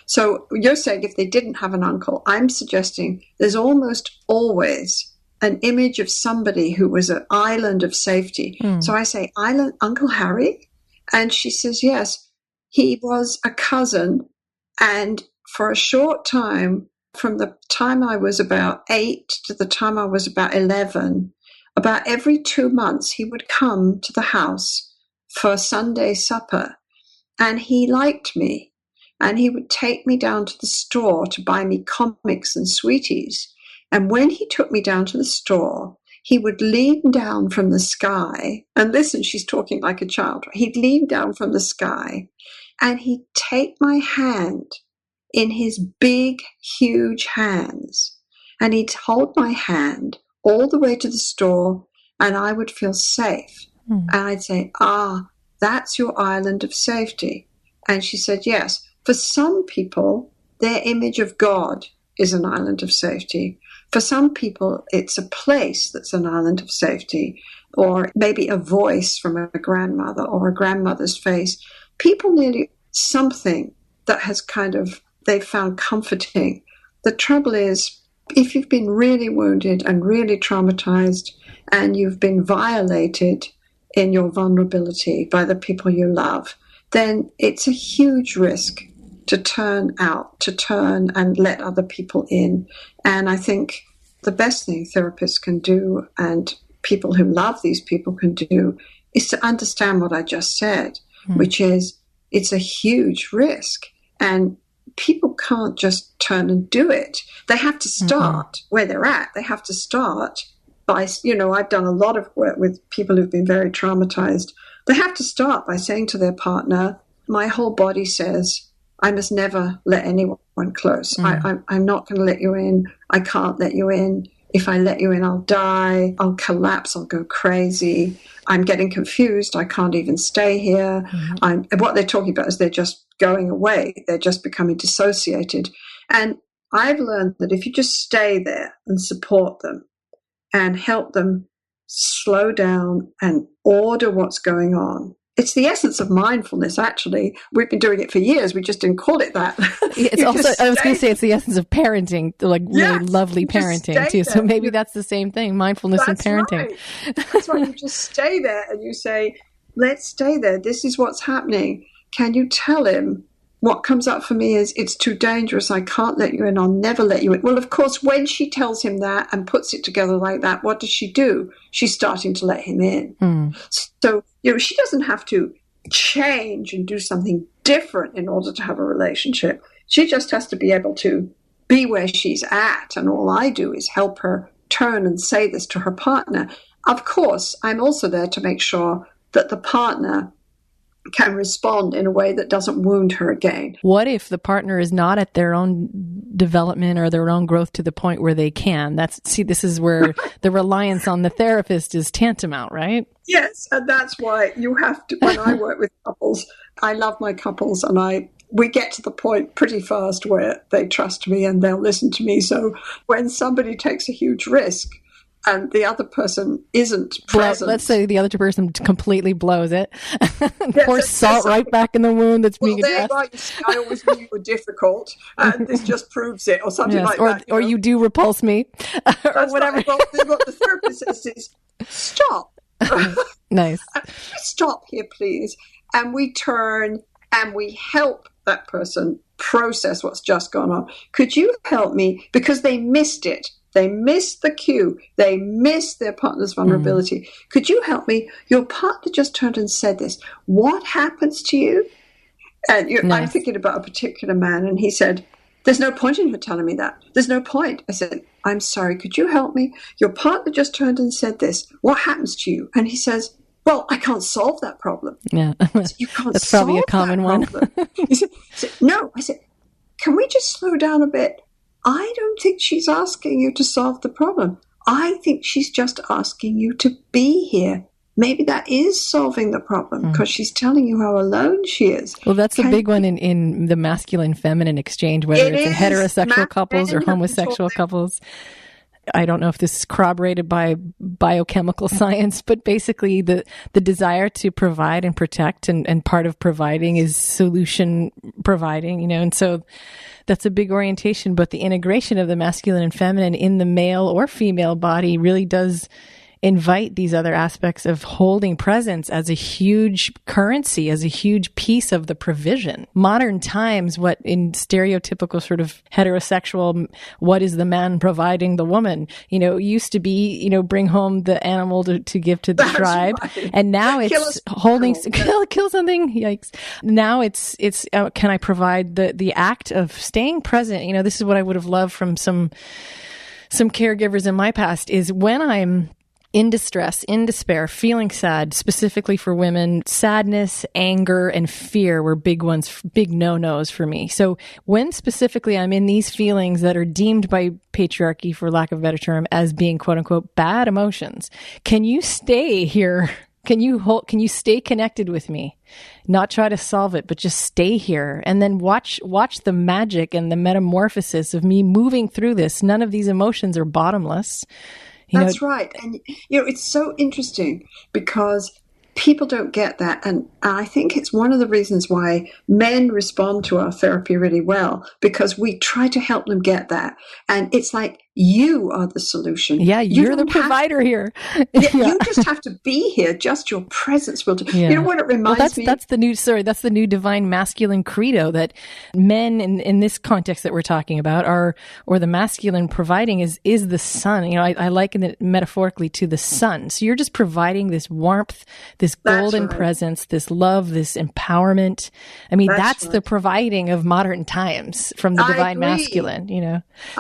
So you're saying if they didn't have an uncle, I'm suggesting there's almost always an image of somebody who was an island of safety. So I say, Uncle Harry? And she says, yes, he was a cousin. And for a short time, from the time I was about 8 to the time I was about 11, about every 2 months, he would come to the house for Sunday supper. And he liked me. And he would take me down to the store to buy me comics and sweeties. And when he took me down to the store, he would lean down from the sky. And listen, she's talking like a child. He'd lean down from the sky and he'd take my hand in his big, huge hands, and he'd hold my hand all the way to the store, and I would feel safe. And I'd say, that's your island of safety. And she said, yes. For some people, their image of God is an island of safety. For some people, it's a place that's an island of safety, or maybe a voice from a grandmother or a grandmother's face. People need something that has they've found comforting. The trouble is, if you've been really wounded and really traumatized and you've been violated in your vulnerability by the people you love, then it's a huge risk to turn and let other people in. And I think the best thing therapists can do, and people who love these people can do, is to understand what I just said, which is it's a huge risk. And people can't just turn and do it. They have to start where they're at. They have to start by, I've done a lot of work with people who've been very traumatized. They have to start by saying to their partner, my whole body says, I must never let anyone close. I'm not going to let you in. I can't let you in. If I let you in, I'll die. I'll collapse. I'll go crazy. I'm getting confused. I can't even stay here. What they're talking about is they're just going away. They're just becoming dissociated. And I've learned that if you just stay there and support them and help them slow down and order what's going on, it's the essence of mindfulness, actually. We've been doing it for years. We just didn't call it that. It's also, I was going to say, it's the essence of parenting, like really lovely parenting too. So maybe that's the same thing, mindfulness and parenting. Right. That's right. You just stay there and you say, let's stay there. This is what's happening. Can you tell him what comes up for me is it's too dangerous. I can't let you in. I'll never let you in. Well, of course, when she tells him that and puts it together like that, what does she do? She's starting to let him in. So, she doesn't have to change and do something different in order to have a relationship. She just has to be able to be where she's at. And all I do is help her turn and say this to her partner. Of course, I'm also there to make sure that the partner can respond in a way that doesn't wound her again. What if the partner is not at their own development or their own growth to the point where they can? This is where the reliance on the therapist is tantamount, right? Yes, and that's why you have to, when I work with couples, I love my couples, and we get to the point pretty fast where they trust me and they'll listen to me. So when somebody takes a huge risk, and the other person isn't present. Let's say the other person completely blows it. Pours salt right back in the wound that's being addressed. Right. I always knew you were difficult, and this just proves it, or something like that. Or you do repulse me, or whatever. Right. Well, what the therapist says is, stop. Nice. Stop here, please. And we turn and we help that person process what's just gone on. Could you help me? Because they missed it. They missed the cue. They missed their partner's vulnerability. Could you help me? Your partner just turned and said this. What happens to you? And I'm thinking about a particular man, and he said, there's no point in her telling me that. There's no point. I said, I'm sorry. Could you help me? Your partner just turned and said this. What happens to you? And he says, well, I can't solve that problem. Yeah. You can't That's probably a common one. He said, no. I said, can we just slow down a bit? I don't think she's asking you to solve the problem. I think she's just asking you to be here. Maybe that is solving the problem because she's telling you how alone she is. Well, that's a big one in the masculine-feminine exchange, whether it's in heterosexual couples or homosexual couples. I don't know if this is corroborated by biochemical science, but basically the desire to provide and protect, and part of providing is solution providing, and so that's a big orientation. But the integration of the masculine and feminine in the male or female body really does invite these other aspects of holding presence as a huge currency, as a huge piece of the provision. Modern times, what in stereotypical sort of heterosexual, what is the man providing the woman? Used to be, bring home the animal to give to the tribe. Right. And now it's kill something. Yikes. Now it's can I provide the act of staying present? This is what I would have loved from some caregivers in my past is when I'm in distress, in despair, feeling sad, specifically for women, sadness, anger, and fear were big ones, big no-nos for me. So when specifically I'm in these feelings that are deemed by patriarchy, for lack of a better term, as being quote unquote bad emotions, can you stay here? Can you stay connected with me? Not try to solve it, but just stay here and then watch the magic and the metamorphosis of me moving through this. None of these emotions are bottomless. That's right. And, it's so interesting because people don't get that. And I think it's one of the reasons why men respond to our therapy really well, because we try to help them get that. And it's like, you are the solution. Yeah, you're the provider here. You just have to be here. Just your presence will do. Yeah. You know what it reminds me? That's the new divine masculine credo that men in this context that we're talking about or the masculine providing is the sun. I liken it metaphorically to the sun. So you're just providing this warmth, this golden presence, this love, this empowerment. I mean, that's the providing of modern times from the divine masculine,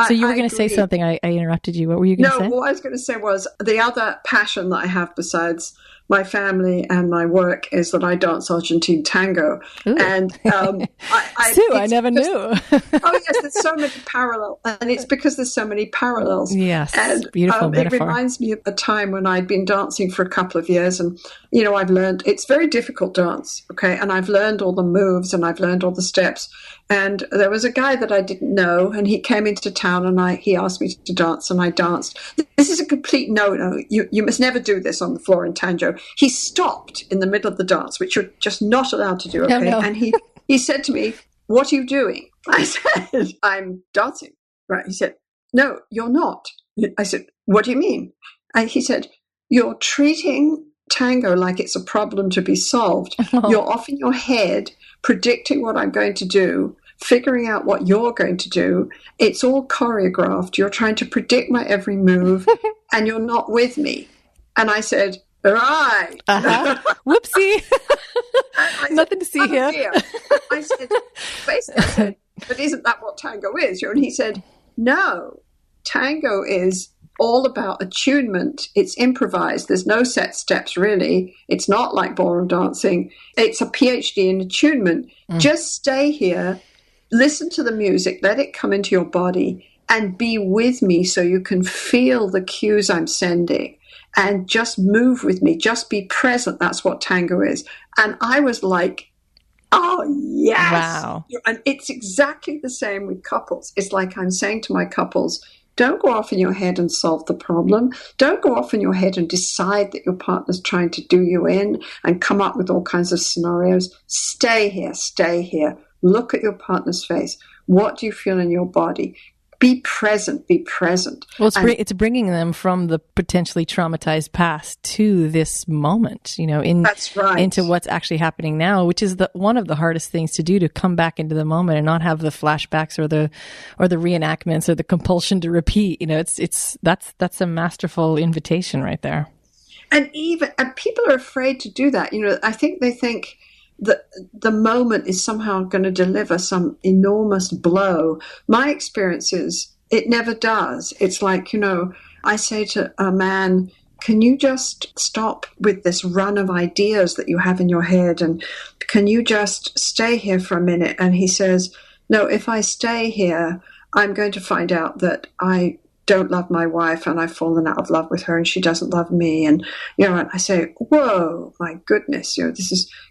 So you were going to say something. I interrupted you. What were you going to say? No, what I was going to say was the other passion that I have besides my family and my work is that I dance Argentine tango. Ooh. And Sue, I never knew. Oh yes, there's so many parallels, and it's because there's so many parallels. Yes, and beautiful metaphor. It reminds me of a time when I'd been dancing for a couple of years, and I've learned it's very difficult dance. Okay, and I've learned all the moves and I've learned all the steps. And there was a guy that I didn't know, and he came into town, and he asked me to dance, and I danced. This is a complete no-no. You must never do this on the floor in tango. He stopped in the middle of the dance, which you're just not allowed to do. Okay, no. And he said to me, "What are you doing?" I said, "I'm dancing." Right? He said, "No, you're not." I said, "What do you mean?" And he said, "You're treating tango like it's a problem to be solved. Oh. You're off in your head predicting what I'm going to do, figuring out what you're going to do. It's all choreographed. You're trying to predict my every move, and you're not with me." And I said, "Right." Whoopsie. Said, nothing to see here. I said, "But isn't that what tango is?" And he said, "No, tango is all about attunement. It's improvised. There's no set steps, really. It's not like ballroom dancing. It's a PhD in attunement. Just stay here, listen to the music, let it come into your body, and be with me so you can feel the cues I'm sending. And just move with me. Just be present. That's what tango is." And I was like, oh, yes. Wow. And it's exactly the same with couples. It's like I'm saying to my couples, don't go off in your head and solve the problem. Don't go off in your head and decide that your partner's trying to do you in and come up with all kinds of scenarios. Stay here, stay here. Look at your partner's face. What do you feel in your body? Be present, be present. Well, it's bringing them from the potentially traumatized past to this moment, that's right. into what's actually happening now, which is one of the hardest things to do, to come back into the moment and not have the flashbacks or the reenactments or the compulsion to repeat. That's a masterful invitation right there. And people are afraid to do that. I think they think that the moment is somehow going to deliver some enormous blow. My experience is it never does. It's like, I say to a man, can you just stop with this run of ideas that you have in your head? And can you just stay here for a minute? And he says, no, if I stay here, I'm going to find out that I don't love my wife and I've fallen out of love with her and she doesn't love me. And, I say, whoa, my goodness,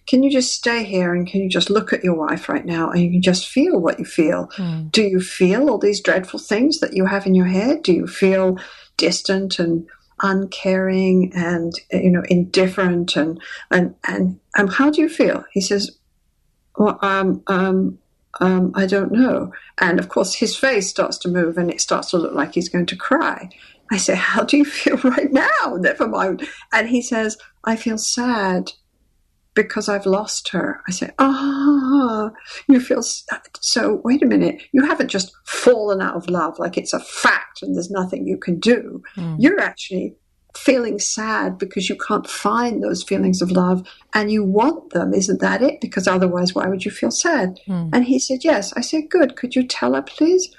can you just stay here and can you just look at your wife right now and you can just feel what you feel? Do you feel all these dreadful things that you have in your head? Do you feel distant and uncaring and, indifferent and how do you feel? He says, well, I don't know. And of course, his face starts to move and it starts to look like he's going to cry. I say, how do you feel right now? Never mind. And he says, I feel sad because I've lost her. I say, you feel sad. So wait a minute. You haven't just fallen out of love like it's a fact and there's nothing you can do. You're actually feeling sad because you can't find those feelings of love and you want them. Isn't that it? Because otherwise, why would you feel sad? And he said, yes. I said, good. Could you tell her, please?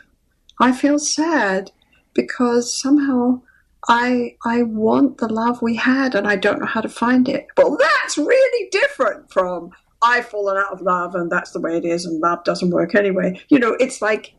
I feel sad because somehow I want the love we had and I don't know how to find it. Well, that's really different from I've fallen out of love and that's the way it is and love doesn't work anyway. It's like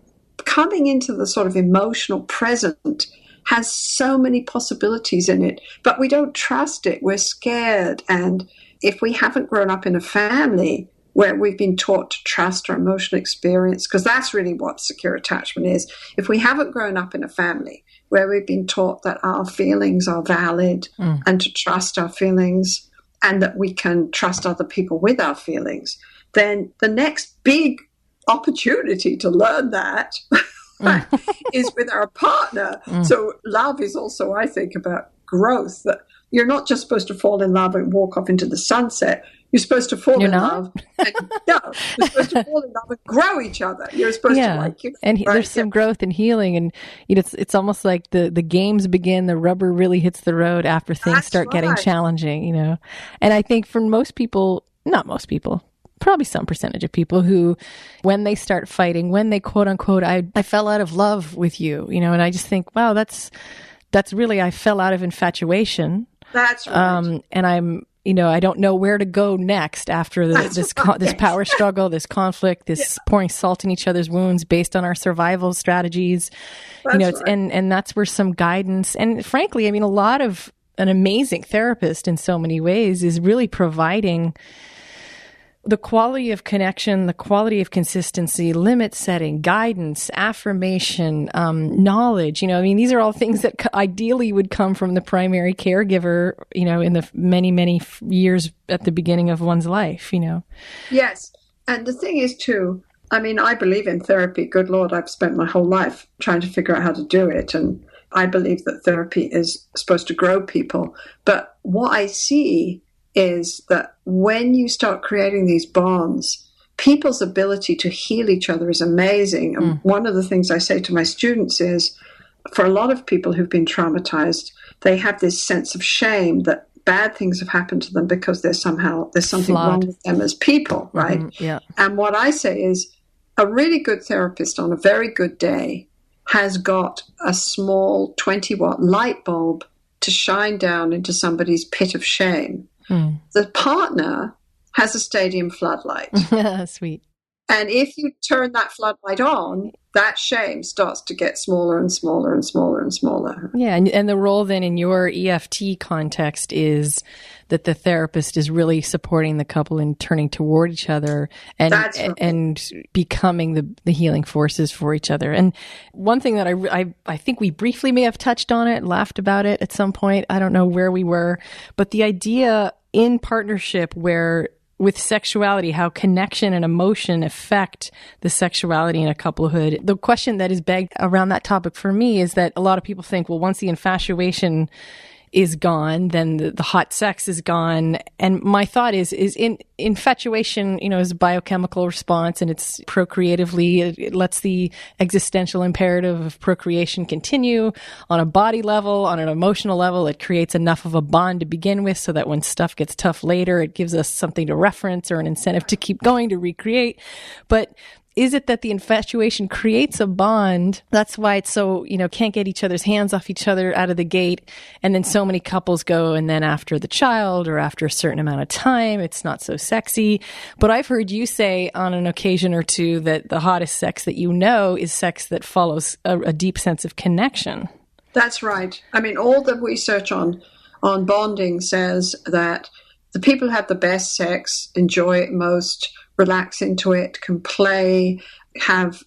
coming into the sort of emotional present has so many possibilities in it, but we don't trust it. We're scared. And if we haven't grown up in a family where we've been taught to trust our emotional experience, because that's really what secure attachment is. If we haven't grown up in a family where we've been taught that our feelings are valid and to trust our feelings and that we can trust other people with our feelings, then the next big opportunity to learn that is with our partner. So love is also, I think, about growth, that you're not just supposed to fall in love and walk off into the sunset. You're supposed to fall in love. You're supposed to fall in love and grow each other. You're supposed to like it. And there's some growth and healing. And it's almost like the games begin, the rubber really hits the road after things start getting challenging, And I think for most people, not most people, probably some percentage of people who, when they start fighting, when they quote unquote, I fell out of love with you, and I just think, wow, that's really, I fell out of infatuation. That's right. And I'm, I don't know where to go next after this power struggle, this conflict, this pouring salt in each other's wounds based on our survival strategies. That's right. And that's where some guidance, and frankly, a lot of an amazing therapist in so many ways is really providing the quality of connection, the quality of consistency, limit setting, guidance, affirmation, knowledge. These are all things that ideally would come from the primary caregiver, in the many, many years at the beginning of one's life, Yes. And the thing is, too, I believe in therapy. Good Lord, I've spent my whole life trying to figure out how to do it. And I believe that therapy is supposed to grow people. But what I see is that when you start creating these bonds, people's ability to heal each other is amazing. And one of the things I say to my students is, for a lot of people who've been traumatized, they have this sense of shame that bad things have happened to them because there's something wrong with them as people, right? Yeah. And what I say is, a really good therapist on a very good day has got a small 20-watt light bulb to shine down into somebody's pit of shame. The partner has a stadium floodlight. Sweet. And if you turn that floodlight on, that shame starts to get smaller and smaller and smaller and smaller. Yeah. And the role then in your EFT context is that the therapist is really supporting the couple in turning toward each other and and becoming the healing forces for each other. And one thing that I think we briefly may have touched on it, laughed about it at some point. I don't know where we were, but the idea in partnership where with sexuality, how connection and emotion affect the sexuality in a couplehood. The question that is begged around that topic for me is that a lot of people think, well, once the infatuation is gone, then the hot sex is gone. And my thought is in infatuation, is a biochemical response and it's procreatively, it lets the existential imperative of procreation continue on a body level, on an emotional level. It creates enough of a bond to begin with so that when stuff gets tough later, it gives us something to reference or an incentive to keep going, to recreate. But is it that the infatuation creates a bond? That's why it's so, can't get each other's hands off each other out of the gate. And then so many couples go, and then after the child or after a certain amount of time, it's not so sexy. But I've heard you say on an occasion or two that the hottest sex that is sex that follows a deep sense of connection. That's right. All the research on bonding says that the people who have the best sex enjoy it most, relax into it, can play,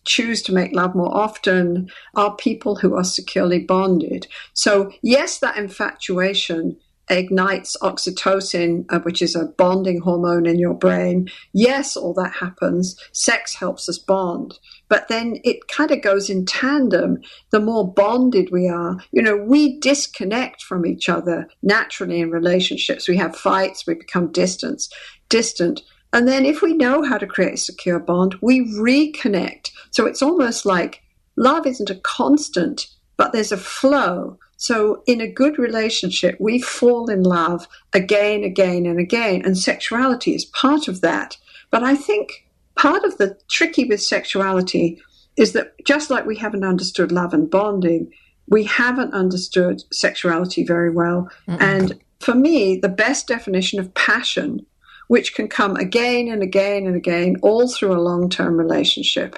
choose to make love more often, are people who are securely bonded. So yes, that infatuation ignites oxytocin, which is a bonding hormone in your brain. Yes, all that happens. Sex helps us bond. But then it kind of goes in tandem. The more bonded we are, we disconnect from each other naturally in relationships. We have fights, we become distant. And then if we know how to create a secure bond, we reconnect. So it's almost like love isn't a constant, but there's a flow. So in a good relationship, we fall in love again, and again. And sexuality is part of that. But I think part of the tricky with sexuality is that just like we haven't understood love and bonding, we haven't understood sexuality very well. And for me, the best definition of passion, which can come again and again and again, all through a long-term relationship,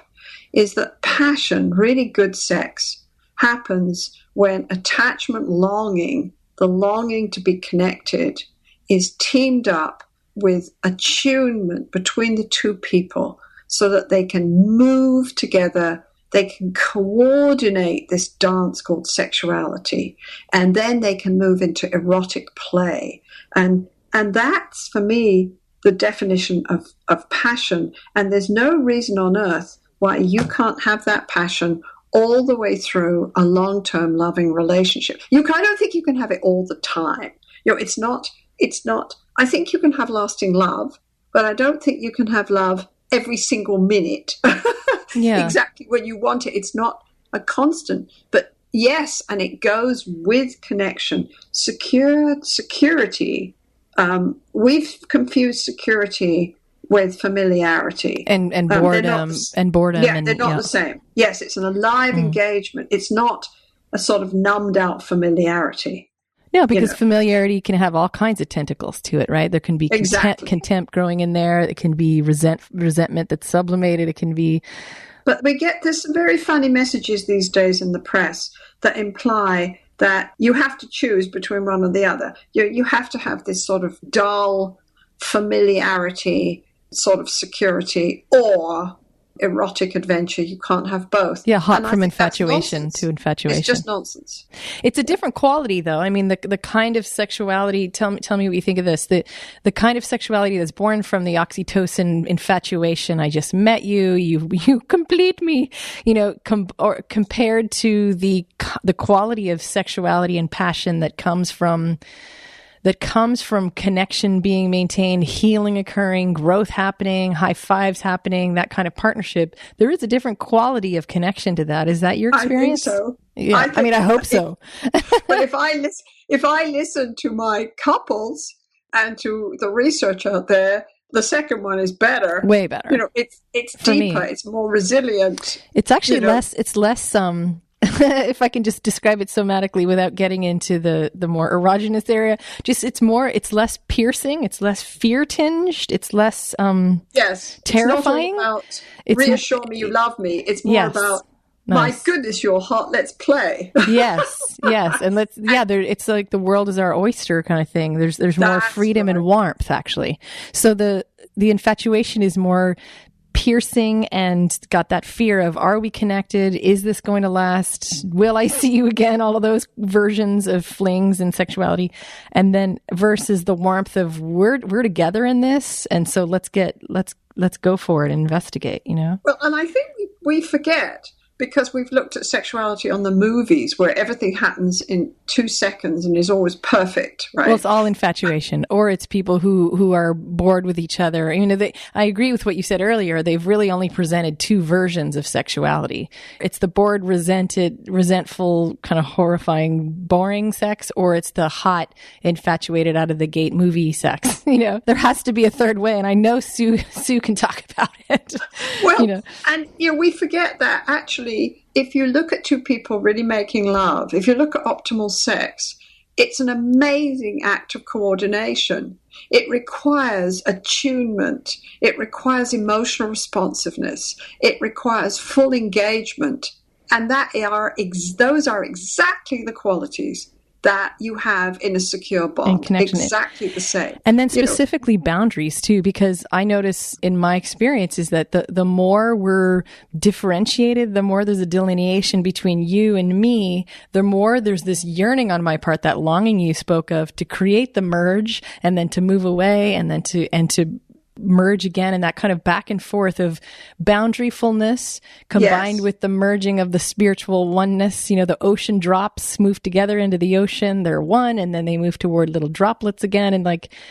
is that passion, really good sex, happens when attachment longing, the longing to be connected, is teamed up with attunement between the two people so that they can move together, they can coordinate this dance called sexuality, and then they can move into erotic play. And that's, for me, the definition of passion. And there's no reason on earth why you can't have that passion all the way through a long-term loving relationship. I don't think you can have it all the time. It's not, I think you can have lasting love, but I don't think you can have love every single minute. Exactly when you want it. It's not a constant, but yes, and it goes with connection. Security. We've confused security with familiarity and boredom Yeah, they're not the same. Yes, it's an alive engagement. It's not a sort of numbed out familiarity. No, because familiarity can have all kinds of tentacles to it, right? There can be contempt growing in there. It can be resentment that's sublimated. It can be. But we get this very funny messages these days in the press that imply that you have to choose between one or the other. You have to have this sort of dull familiarity, sort of security, or erotic adventure. You can't have both. Yeah, hot from infatuation to infatuation. It's just nonsense. It's a different quality, though. I mean, the kind of sexuality, tell me what you think of this, the kind of sexuality that's born from the oxytocin infatuation, I just met you, you complete me, or compared to the quality of sexuality and passion that comes from connection being maintained, healing occurring, growth happening, high fives happening, that kind of partnership. There is a different quality of connection to that. Is that your experience? I think so. Yeah, I hope so. But if I listen to my couples and to the research out there, the second one is better. Way better. It's deeper. It's more resilient. It's actually less. It's less. If I can just describe it somatically without getting into the more erogenous area, it's less piercing, it's less fear tinged, it's less terrifying. It's not all about reassure me you love me. It's more about my goodness, you're hot. Let's play. yes, and it's like the world is our oyster kind of thing. There's more freedom and warmth actually. So the infatuation is more piercing and got that fear of, are we connected? Is this going to last? Will I see you again? All of those versions of flings and sexuality. And then versus the warmth of we're together in this. And so let's go for it and investigate, Well, and I think we forget, because we've looked at sexuality on the movies where everything happens in 2 seconds and is always perfect, right? Well, it's all infatuation, or it's people who are bored with each other. I agree with what you said earlier. They've really only presented 2 versions of sexuality. It's the bored, resentful, kind of horrifying, boring sex, or it's the hot, infatuated, out of the gate movie sex. There has to be a third way, and I know Sue can talk about it. Well, and we forget that actually, if you look at 2 people really making love, if you look at optimal sex, it's an amazing act of coordination. It requires attunement. It requires emotional responsiveness. It requires full engagement. And those are exactly the qualities that you have in a secure bond. Exactly the same. And then specifically boundaries too, because I notice in my experience is that the more we're differentiated, the more there's a delineation between you and me, the more there's this yearning on my part, that longing you spoke of, to create the merge and then to move away and then to merge again, and that kind of back and forth of boundaryfulness combined with the merging of the spiritual oneness. The ocean drops move together into the ocean, they're one, and then they move toward little droplets again. And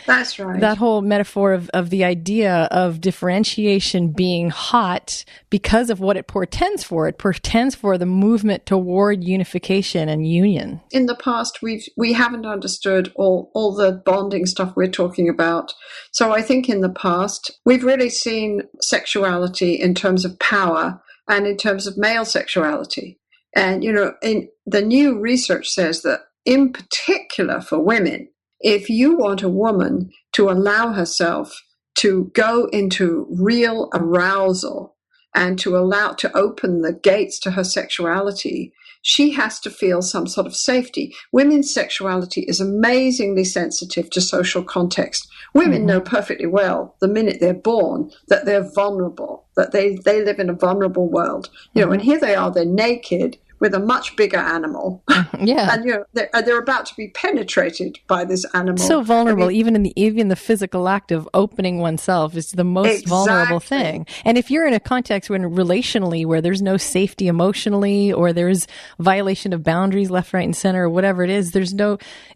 that's right. That whole metaphor of the idea of differentiation being hot because of what it portends for. It portends for the movement toward unification and union. In the past, we haven't understood all the bonding stuff we're talking about. So I think in the past, we've really seen sexuality in terms of power and in terms of male sexuality. And, in the new research says that in particular for women, if you want a woman to allow herself to go into real arousal and to open the gates to her sexuality, she has to feel some sort of safety. Women's sexuality is amazingly sensitive to social context. Women know perfectly well the minute they're born that they're vulnerable, that they live in a vulnerable world. And here they are, they're naked with a much bigger animal. Yeah. And they're about to be penetrated by this animal. So vulnerable, even the physical act of opening oneself is the most vulnerable thing. And if you're in a context relationally where there's no safety emotionally, or there's violation of boundaries left, right, and center, or whatever it is,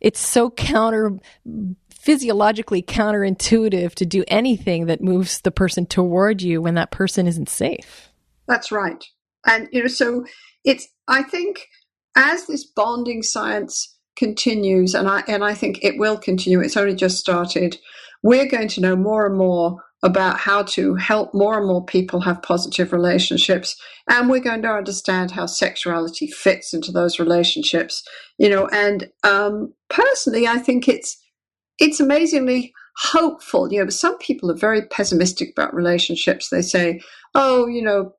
it's so physiologically counterintuitive to do anything that moves the person toward you when that person isn't safe. That's right. And, so I think as this bonding science continues, and I think it will continue, it's only just started, we're going to know more and more about how to help more and more people have positive relationships. And we're going to understand how sexuality fits into those relationships, and personally, I think it's amazingly hopeful. Some people are very pessimistic about relationships. They say,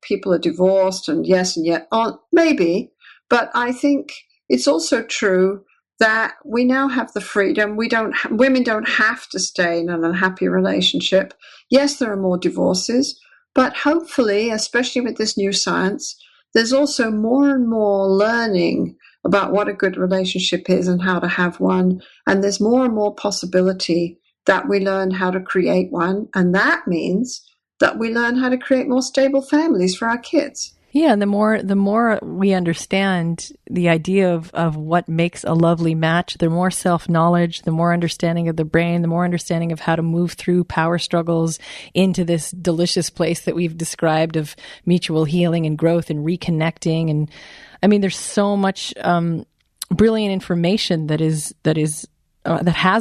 people are divorced and yes and yet aren't, maybe. But I think it's also true that we now have the freedom. Women don't have to stay in an unhappy relationship. Yes, there are more divorces, but hopefully, especially with this new science, there's also more and more learning about what a good relationship is and how to have one. And there's more and more possibility that we learn how to create one. And that means that we learn how to create more stable families for our kids. Yeah, and the more we understand the idea of what makes a lovely match, the more self-knowledge, the more understanding of the brain, the more understanding of how to move through power struggles into this delicious place that we've described of mutual healing and growth and reconnecting. And I mean, there's so much brilliant information that has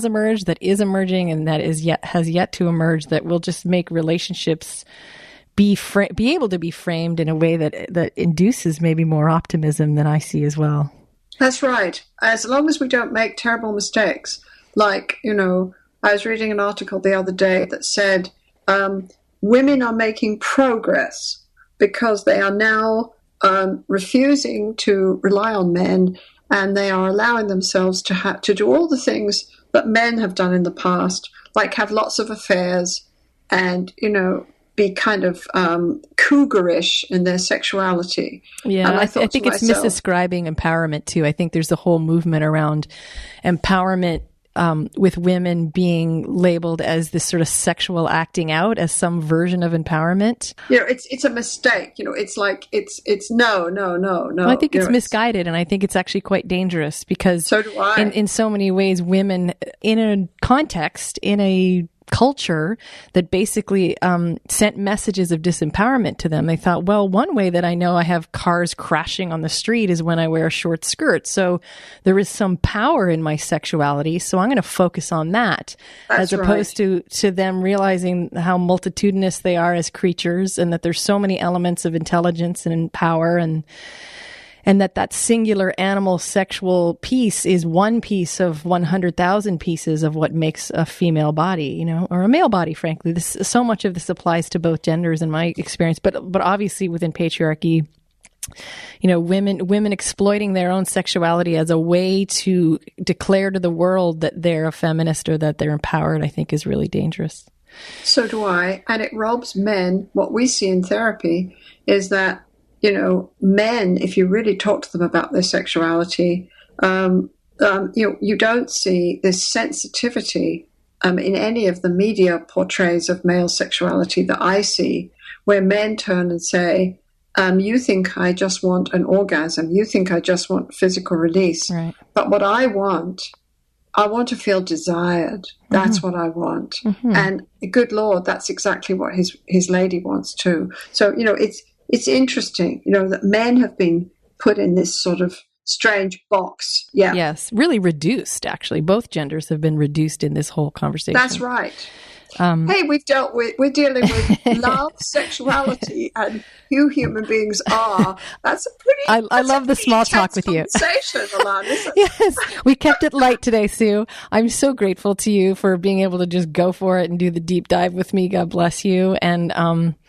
emerged, that is emerging, and that has yet to emerge, that will just make relationships be able to be framed in a way that induces maybe more optimism than I see as well. That's right. As long as we don't make terrible mistakes. Like, I was reading an article the other day that said women are making progress because they are now refusing to rely on men, and they are allowing themselves to do all the things that men have done in the past, like have lots of affairs and, be kind of cougarish in their sexuality. Yeah, and I think it's misdescribing empowerment too. I think there's a whole movement around empowerment with women being labeled as this sort of sexual acting out as some version of empowerment. It's a mistake. It's like it's no. Well, I think it's misguided, and I think it's actually quite dangerous because so do I. In so many ways, women in a context, in a culture that basically sent messages of disempowerment to them. They thought, well, one way that I know I have cars crashing on the street is when I wear a short skirt. So there is some power in my sexuality. So I'm going to focus on that. That's as opposed to them realizing how multitudinous they are as creatures, and that there's so many elements of intelligence and power, and that singular animal sexual piece is one piece of 100,000 pieces of what makes a female body, or a male body, frankly. So much of this applies to both genders in my experience, but obviously within patriarchy, women exploiting their own sexuality as a way to declare to the world that they're a feminist or that they're empowered, I think is really dangerous. So do I. And it robs men. What we see in therapy is that men, if you really talk to them about their sexuality, you don't see this sensitivity in any of the media portrays of male sexuality that I see, where men turn and say, you think I just want an orgasm. You think I just want physical release. Right. But what I want to feel desired. That's what I want. Mm-hmm. And good Lord, that's exactly what his lady wants too. So, it's interesting, that men have been put in this sort of strange box. Yeah. Yes. Really reduced, actually. Both genders have been reduced in this whole conversation. That's right. Hey, we're dealing with love, sexuality, and who human beings are. That's a pretty. I love the small talk with you. Alanis. Yes, we kept it light today, Sue. I'm so grateful to you for being able to just go for it and do the deep dive with me. God bless you. And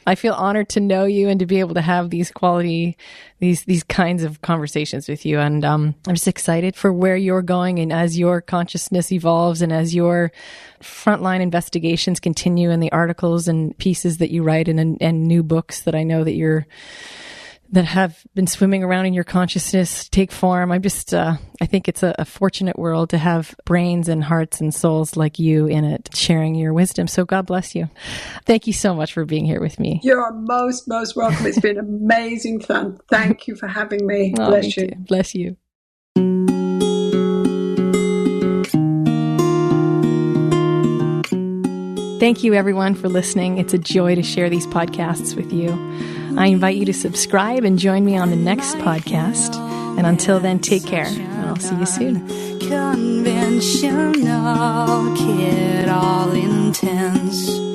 I feel honored to know you and to be able to have these kinds of conversations with you. And I'm just excited for where you're going, and as your consciousness evolves and as your frontline investigations continue, and the articles and pieces that you write and new books that I know that have been swimming around in your consciousness take form. I'm just, I think it's a fortunate world to have brains and hearts and souls like you in it, sharing your wisdom. So God bless you. Thank you so much for being here with me. You're most welcome. It's been amazing fun. Thank you for having me. Oh, bless you. Bless you. Thank you, everyone, for listening. It's a joy to share these podcasts with you. I invite you to subscribe and join me on the next podcast. And until then, take care, and I'll see you soon. Conventional, kid, all intense.